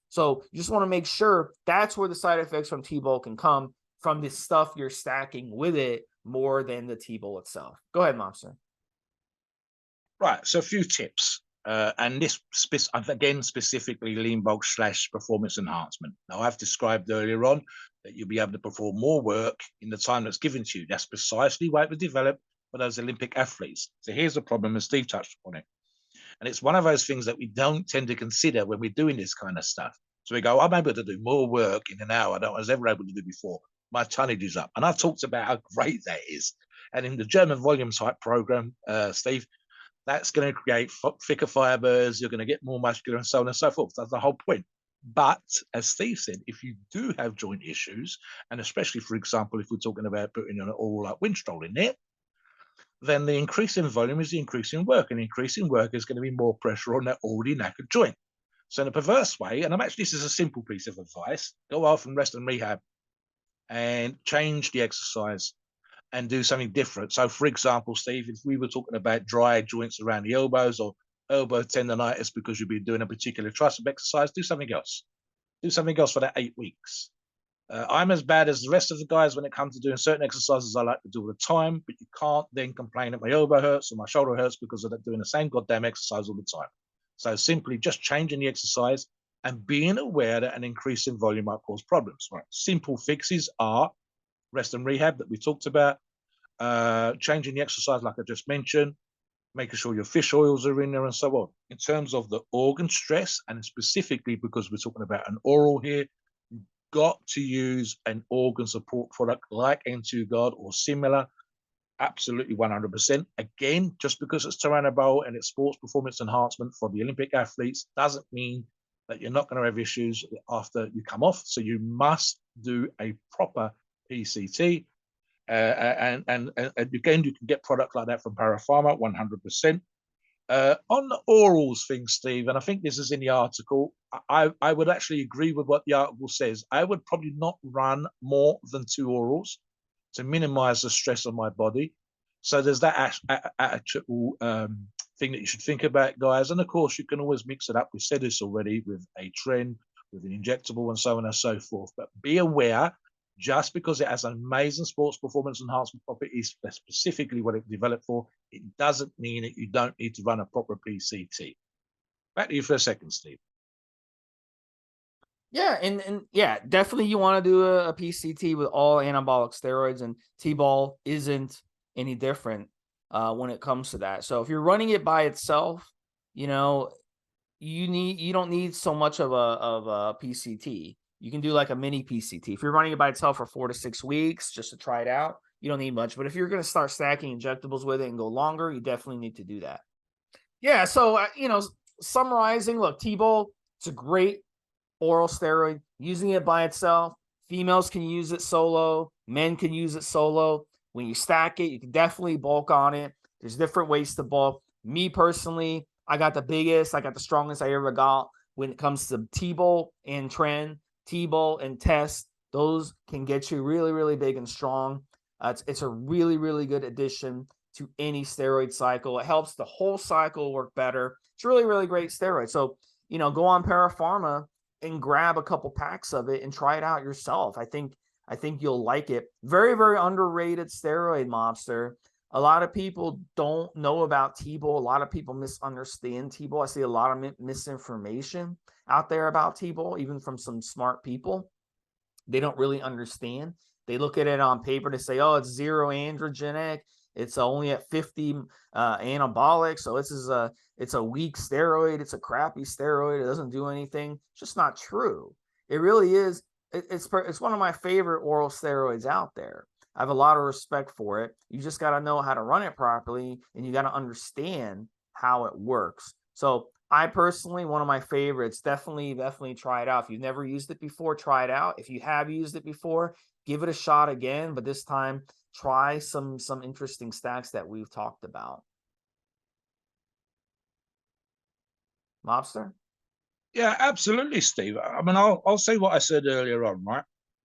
So you just want to make sure that's where the side effects from Tbol can come from the stuff you're stacking with it more than the Tbol itself. Go ahead, Mobster. Right. So a few tips. And this, again, specifically lean bulk / performance enhancement. Now, I've described earlier on that you'll be able to perform more work in the time that's given to you. That's precisely why it was developed for those Olympic athletes. So here's the problem, and Steve touched upon it. And it's one of those things that we don't tend to consider when we're doing this kind of stuff. So we go, I'm able to do more work in an hour than I was ever able to do before. My tonnage is up. And I've talked about how great that is. And in the German volume type program, Steve, that's going to create thicker fibers. You're going to get more muscular and so on and so forth. That's the whole point. But as Steve said, if you do have joint issues, and especially, for example, if we're talking about putting an all like Winstrol in there, then the increase in volume is the increase in work, and increasing work is going to be more pressure on that already knackered joint. So in a perverse way, and this is a simple piece of advice, go off and rest and rehab and change the exercise and do something different. So for example, Steve, if we were talking about dry joints around the elbows or elbow tendonitis because you've been doing a particular tricep exercise, do something else. Do something else for that 8 weeks. I'm as bad as the rest of the guys when it comes to doing certain exercises I like to do all the time, but you can't then complain that my elbow hurts or my shoulder hurts because of doing the same goddamn exercise all the time. So simply just changing the exercise and being aware that an increase in volume might cause problems. Right? Simple fixes are rest and rehab that we talked about, changing the exercise like I just mentioned, making sure your fish oils are in there and so on. In terms of the organ stress, and specifically because we're talking about an oral here, you've got to use an organ support product like N2 Guard or similar. Absolutely 100%. Again, just because it's Turinabol and it's sports performance enhancement for the Olympic athletes doesn't mean that you're not going to have issues after you come off. So you must do a proper PCT. And again, you can get product like that from Para Pharma, 100%. On the orals thing, Steve, and I think this is in the article, I would actually agree with what the article says. I would probably not run more than 2 orals to minimize the stress on my body. So there's that actual thing that you should think about, guys. And of course, you can always mix it up. We said this already with a trend, with an injectable, and so on and so forth. But be aware, just because it has amazing sports performance enhancement properties, that's specifically what it developed for, it doesn't mean that you don't need to run a proper PCT. Back to you for a second, Steve. Yeah, and yeah, definitely you want to do a PCT with all anabolic steroids, and Tbol isn't any different when it comes to that. So if you're running it by itself, you know, you don't need so much of a PCT. You can do like a mini PCT. If you're running it by itself for 4 to 6 weeks just to try it out, you don't need much. But if you're going to start stacking injectables with it and go longer, you definitely need to do that. Yeah, so you know, summarizing, look, Tbol, it's a great oral steroid. Using it by itself, females can use it solo, men can use it solo. When you stack it, you can definitely bulk on it. There's different ways to bulk. Me personally, I got the biggest, I got the strongest I ever got when it comes to Tbol and Tren, Tbol and Test. Those can get you really, really big and strong. It's a really, really good addition to any steroid cycle. It helps the whole cycle work better. It's really, really great steroid. So, you know, go on Para Pharma and grab a couple packs of it and try it out yourself. I think you'll like it. Very, very underrated steroid, Mobster. A lot of people don't know about Tbol. A lot of people misunderstand Tbol. I see a lot of misinformation out there about Tbol, even from some smart people. They don't really understand. They look at it on paper to say, oh, it's zero androgenic. It's only at 50 anabolic. So it's a weak steroid. It's a crappy steroid. It doesn't do anything. It's just not true. It really is. It's one of my favorite oral steroids out there. I have a lot of respect for it. You just got to know how to run it properly, and you got to understand how it works. So I personally, one of my favorites, definitely try it out. If you've never used it before, try it out. If you have used it before, give it a shot again, but this time try some interesting stacks that we've talked about. Mobster? Yeah, absolutely, Steve. I mean, I'll say what I said earlier on, right?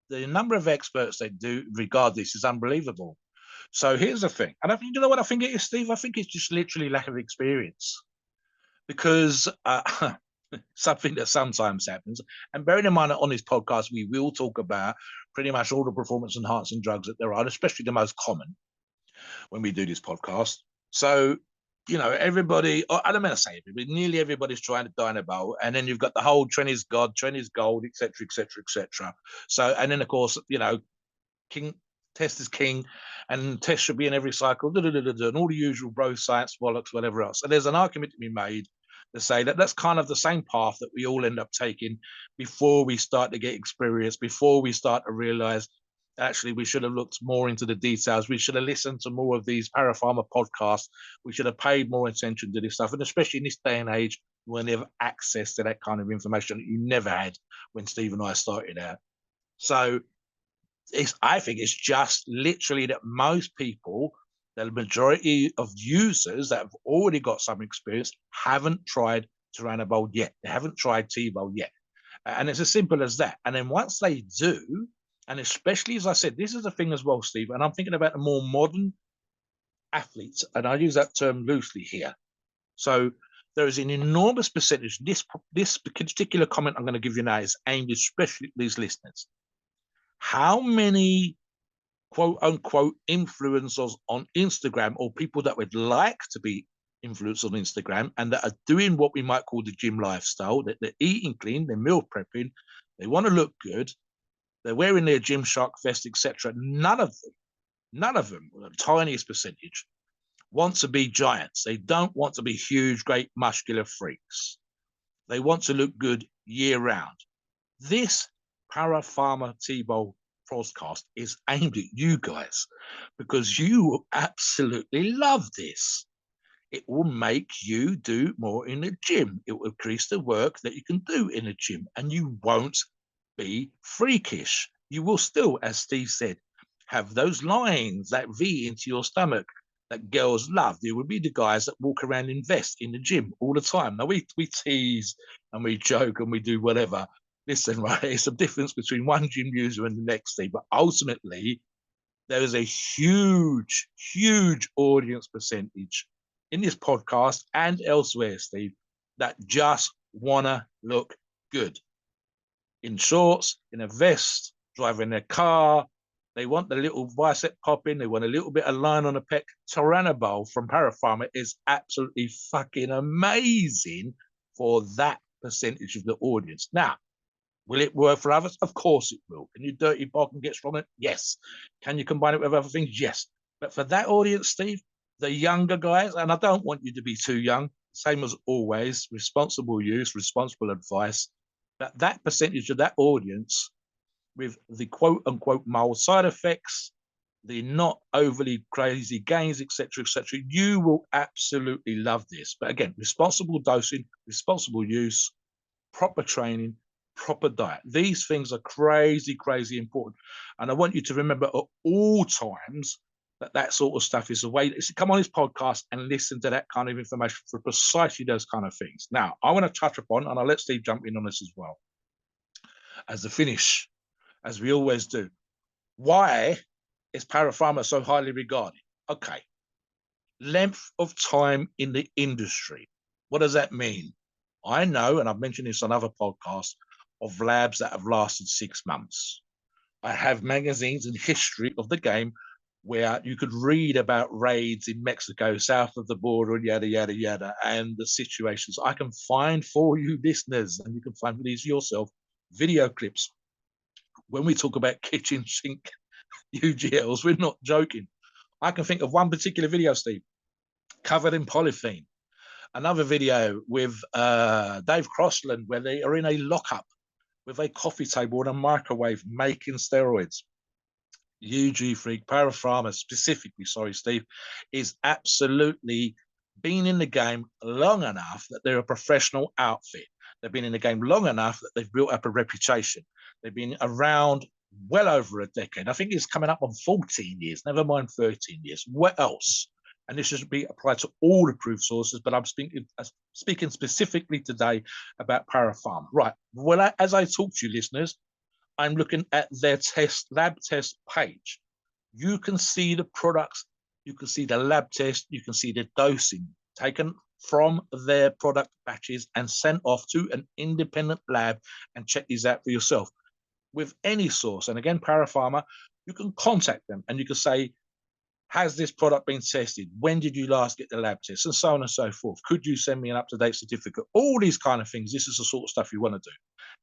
The number of experts they do regard this is unbelievable. So here's the thing, and you know what I think it is, Steve? I think it's just literally lack of experience, because something that sometimes happens. And bearing in mind that on this podcast we will talk about pretty much all the performance enhancing drugs that there are, especially the most common when we do this podcast. So, you know, everybody, I don't mean to say everybody, nearly everybody's trying to Turinabol, and then you've got the whole Tren is God, Tren is gold, etc., etc., etc. So, and then of course, you know, Test is king, and Test should be in every cycle, and all the usual bro science bollocks, whatever else. And there's an argument to be made to say that that's kind of the same path that we all end up taking before we start to get experience, before we start to realize actually we should have looked more into the details. We should have listened to more of these Para Pharma podcasts. We should have paid more attention to this stuff. And especially in this day and age, when they have access to that kind of information that you never had when Steve and I started out. So I think it's just literally that most people, the majority of users that have already got some experience, haven't tried Turinabol yet. They haven't tried Tbol yet. And it's as simple as that. And then once they do, and especially, as I said, this is the thing as well, Steve, and I'm thinking about the more modern athletes, and I use that term loosely here. So there is an enormous percentage. This particular comment I'm going to give you now is aimed especially at these listeners. How many quote unquote influencers on Instagram, or people that would like to be influencers on Instagram and that are doing what we might call the gym lifestyle, that they're eating clean, they're meal prepping, they want to look good, They're wearing their Gymshark vest, etc. None of them, the tiniest percentage, want to be giants. They don't want to be huge, great, muscular freaks. They want to look good year round. This Para Pharma Tbol podcast is aimed at you guys because you will absolutely love this. It will make you do more in the gym. It will increase the work that you can do in the gym, and you won't be freakish. You will still, as Steve said, have those lines, that V into your stomach that girls love. There will be the guys that walk around and invest in the gym all the time. Now, we tease and we joke and we do whatever. Listen, right, it's a difference between one gym user and the next, Steve, but ultimately, there is a huge, huge audience percentage in this podcast and elsewhere, Steve, that just want to look good. In shorts, in a vest, driving their car. They want the little bicep popping. They want a little bit of line on the pec. Turinabol from Para Pharma is absolutely fucking amazing for that percentage of the audience. Now, will it work for others? Of course it will. Can you dirty bulk and get strong? Yes. Can you combine it with other things? Yes. But for that audience, Steve, the younger guys, and I don't want you to be too young, same as always, responsible use, responsible advice, that percentage of that audience with the quote unquote mild side effects, the not overly crazy gains, etc., you will absolutely love this. But again, responsible dosing, responsible use, proper training, proper diet. These things are crazy, crazy important. And I want you to remember at all times that sort of stuff is the way. Come on this podcast and listen to that kind of information for precisely those kind of things. Now, I want to touch upon, and I'll let Steve jump in on this as well, as the finish, as we always do. Why is Para Pharma so highly regarded? Okay. Length of time in the industry. What does that mean? I know, and I've mentioned this on other podcasts, of labs that have lasted 6 months. I have magazines in history of the game where you could read about raids in Mexico, south of the border, and yada, yada, yada, and the situations. I can find for you listeners, and you can find these yourself, video clips. When we talk about kitchen sink UGLs, we're not joking. I can think of one particular video, Steve, covered in polythene. Another video with Dave Crossland where they are in a lockup with a coffee table and a microwave making steroids. UG Freak, Para Pharma specifically, sorry, Steve, is absolutely been in the game long enough that they're a professional outfit. They've been in the game long enough that they've built up a reputation. They've been around well over a decade. I think it's coming up on 14 years, never mind 13 years. What else? And this should be applied to all approved sources, but I'm speaking specifically today about Para Pharma. Right. Well, as I talk to you, listeners, I'm looking at their lab test page. You can see the products, you can see the lab test, you can see the dosing taken from their product batches and sent off to an independent lab, and check these out for yourself. With any source, and again, Para Pharma, you can contact them and you can say, has this product been tested? When did you last get the lab test? And so on and so forth. Could you send me an up-to-date certificate? All these kind of things. This is the sort of stuff you want to do.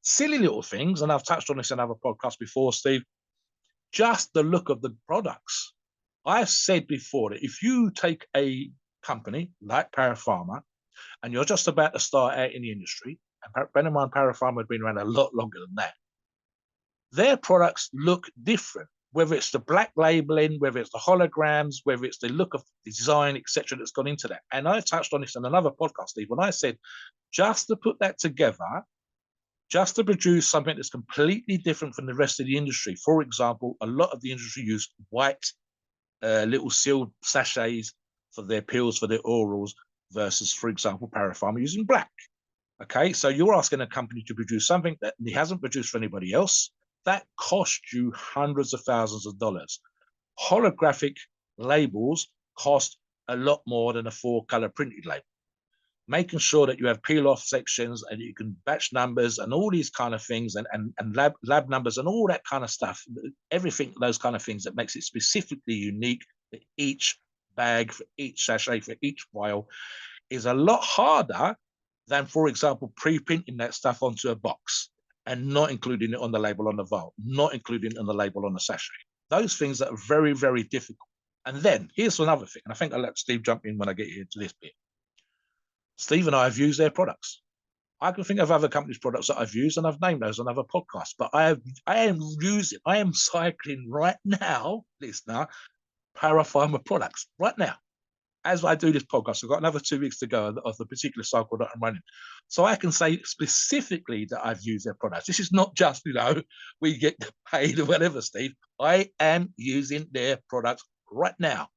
Silly little things, and I've touched on this in other podcasts before, Steve. Just the look of the products. I've said before that if you take a company like Para Pharma and you're just about to start out in the industry, and bear in mind Para Pharma had been around a lot longer than that, their products look different. Whether it's the black labeling, whether it's the holograms, whether it's the look of design, etc., that's gone into that. And I touched on this in another podcast, Steve, when I said just to put that together, just to produce something that's completely different from the rest of the industry. For example, a lot of the industry use white little sealed sachets for their pills, for their orals, versus, for example, Para Pharma using black. Okay, so you're asking a company to produce something that he hasn't produced for anybody else. That costs you hundreds of thousands of dollars. Holographic labels cost a lot more than a 4-color printed label. Making sure that you have peel-off sections and you can batch numbers and all these kind of things and lab numbers and all that kind of stuff, everything, those kind of things that makes it specifically unique for each bag, for each sachet, for each vial, is a lot harder than, for example, pre-printing that stuff onto a box. and not including it on the label on the vial, not including it on the label on the sachet. Those things that are very, very difficult. And then here's another thing, and I think I'll let Steve jump in when I get into this bit. Steve and I have used their products. I can think of other companies' products that I've used, and I've named those on other podcasts. But I am cycling right now, listener, Para Pharma products right now. As I do this podcast, I've got another 2 weeks to go of the particular cycle that I'm running. So I can say specifically that I've used their products. This is not just, we get paid or whatever, Steve. I am using their products right now.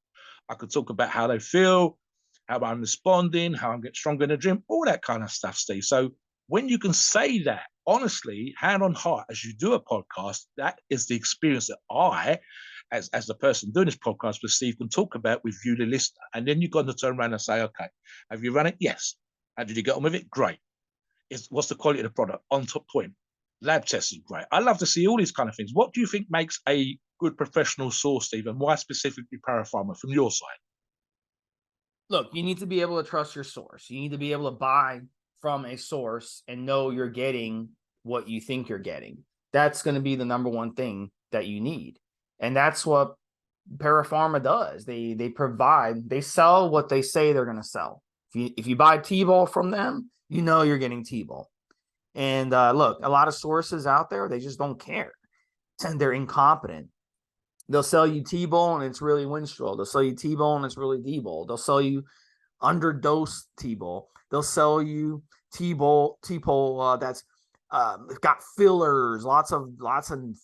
I could talk about how they feel, how I'm responding, how I'm getting stronger in the gym, all that kind of stuff, Steve. So when you can say that, honestly, hand on heart, as you do a podcast, that is the experience that I, as the person doing this podcast with Steve, can talk about with you, the listener. And then you've got to turn around and say, okay, have you run it? Yes. How did you get on with it? Great. What's the quality of the product? On top point. Lab tests is great. I love to see all these kind of things. What do you think makes a good professional source, Steve, and why specifically Para Pharma from your side? Look, you need to be able to trust your source. You need to be able to buy from a source and know you're getting what you think you're getting. That's going to be the number one thing that you need. And that's what Para Pharma does. They sell what they say they're going to sell. If you buy Tbol from them, you know you're getting Tbol. And look, a lot of sources out there, they just don't care. And they're incompetent. They'll sell you Tbol and it's really Winstrol. They'll sell you Tbol and it's really D-Bol. They'll sell you underdosed Tbol. They'll sell you Tbol that's got fillers, lots of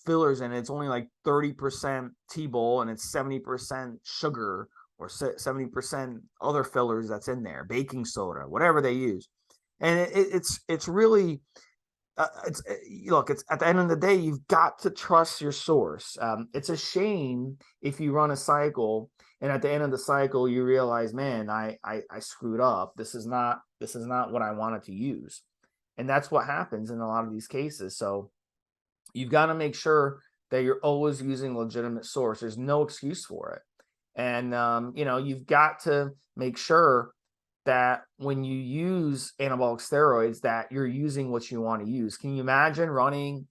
fillers, and it's only like 30% Tbol and it's 70% sugar or 70% other fillers that's in there, baking soda, whatever they use. And it's really look, it's at the end of the day, you've got to trust your source. It's a shame if you run a cycle and at the end of the cycle you realize, man, I screwed up. This is not what I wanted to use. And that's what happens in a lot of these cases. So you've got to make sure that you're always using legitimate source. There's no excuse for it. And you've got to make sure that when you use anabolic steroids that you're using what you want to use. Can you imagine running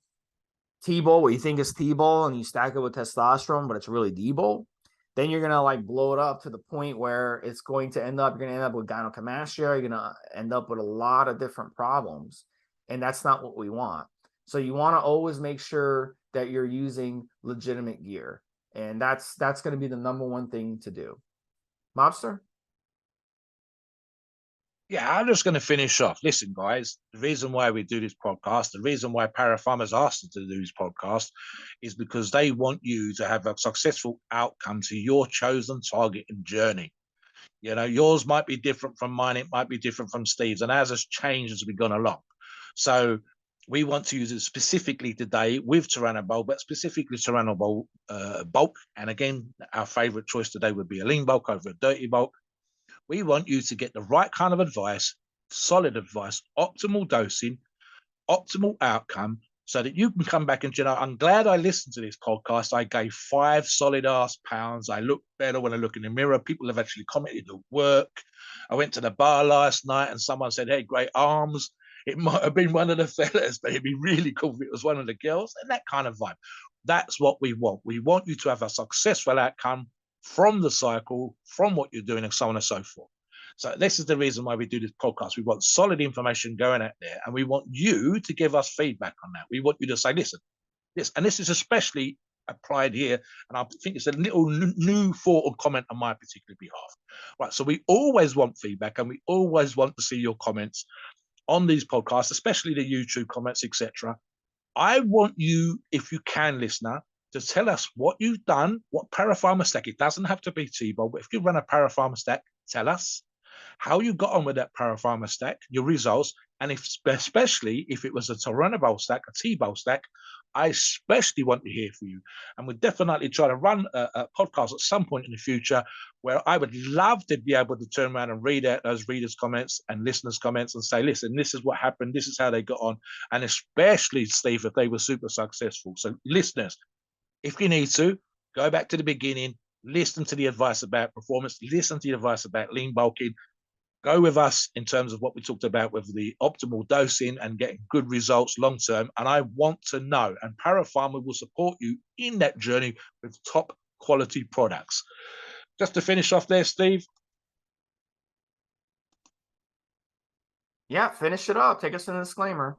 Tbol, what you think is Tbol, and you stack it with testosterone, but it's really D-Bol? Then you're going to blow it up to the point where it's going to end up, you're going to end up with gynecomastia. You're going to end up with a lot of different problems. And that's not what we want. So you want to always make sure that you're using legitimate gear. And that's going to be the number one thing to do. Mobster? Yeah, I'm just going to finish off. Listen, guys, the reason why we do this podcast, the reason why Para Pharma's asked us to do this podcast is because they want you to have a successful outcome to your chosen target and journey. Yours might be different from mine. It might be different from Steve's, and ours has changed as we've gone along. So we want to use it specifically today with Turinabol, but specifically Turinabol bulk. And again, our favorite choice today would be a lean bulk over a dirty bulk. We want you to get the right kind of advice, solid advice, optimal dosing, optimal outcome, so that you can come back and, I'm glad I listened to this podcast. I gained 5 solid ass pounds. I look better when I look in the mirror. People have actually commented at work. I went to the bar last night and someone said, hey, great arms. It might have been one of the fellas, but it'd be really cool if it was one of the girls, and that kind of vibe. That's what we want. We want you to have a successful outcome from the cycle, from what you're doing, and so on and so forth. So this is the reason why we do this podcast. We want solid information going out there, and we want you to give us feedback on that. We want you to say, listen, and this is especially applied here, and I think it's a little new thought or comment on my particular behalf. Right, so we always want feedback, and we always want to see your comments on these podcasts, especially the YouTube comments, etc. I want you, if you can, listener, to tell us what you've done, what Para Pharma stack. It doesn't have to be Tbol, but if you run a Para Pharma stack, tell us how you got on with that Para Pharma stack, your results, and especially if it was a Turinabol stack, a Tbol stack, I especially want to hear from you. And we'll definitely try to run a podcast at some point in the future where I would love to be able to turn around and read out those readers' comments and listeners' comments and say, listen, this is what happened, this is how they got on, and especially, Steve, if they were super successful. So listeners, if you need to, go back to the beginning, listen to the advice about performance, listen to the advice about lean bulking, Go with us in terms of what we talked about with the optimal dosing and getting good results long term. And I want to know, and Para Pharma will support you in that journey with top quality products. Just to finish off there, Steve. Yeah, finish it up. Take us to the disclaimer.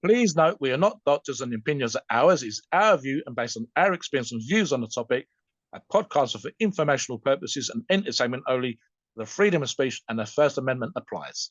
Please note, we are not doctors and opinions are ours. It's our view and based on our experience and views on the topic. A podcast are for informational purposes and entertainment only. The freedom of speech and the First Amendment applies.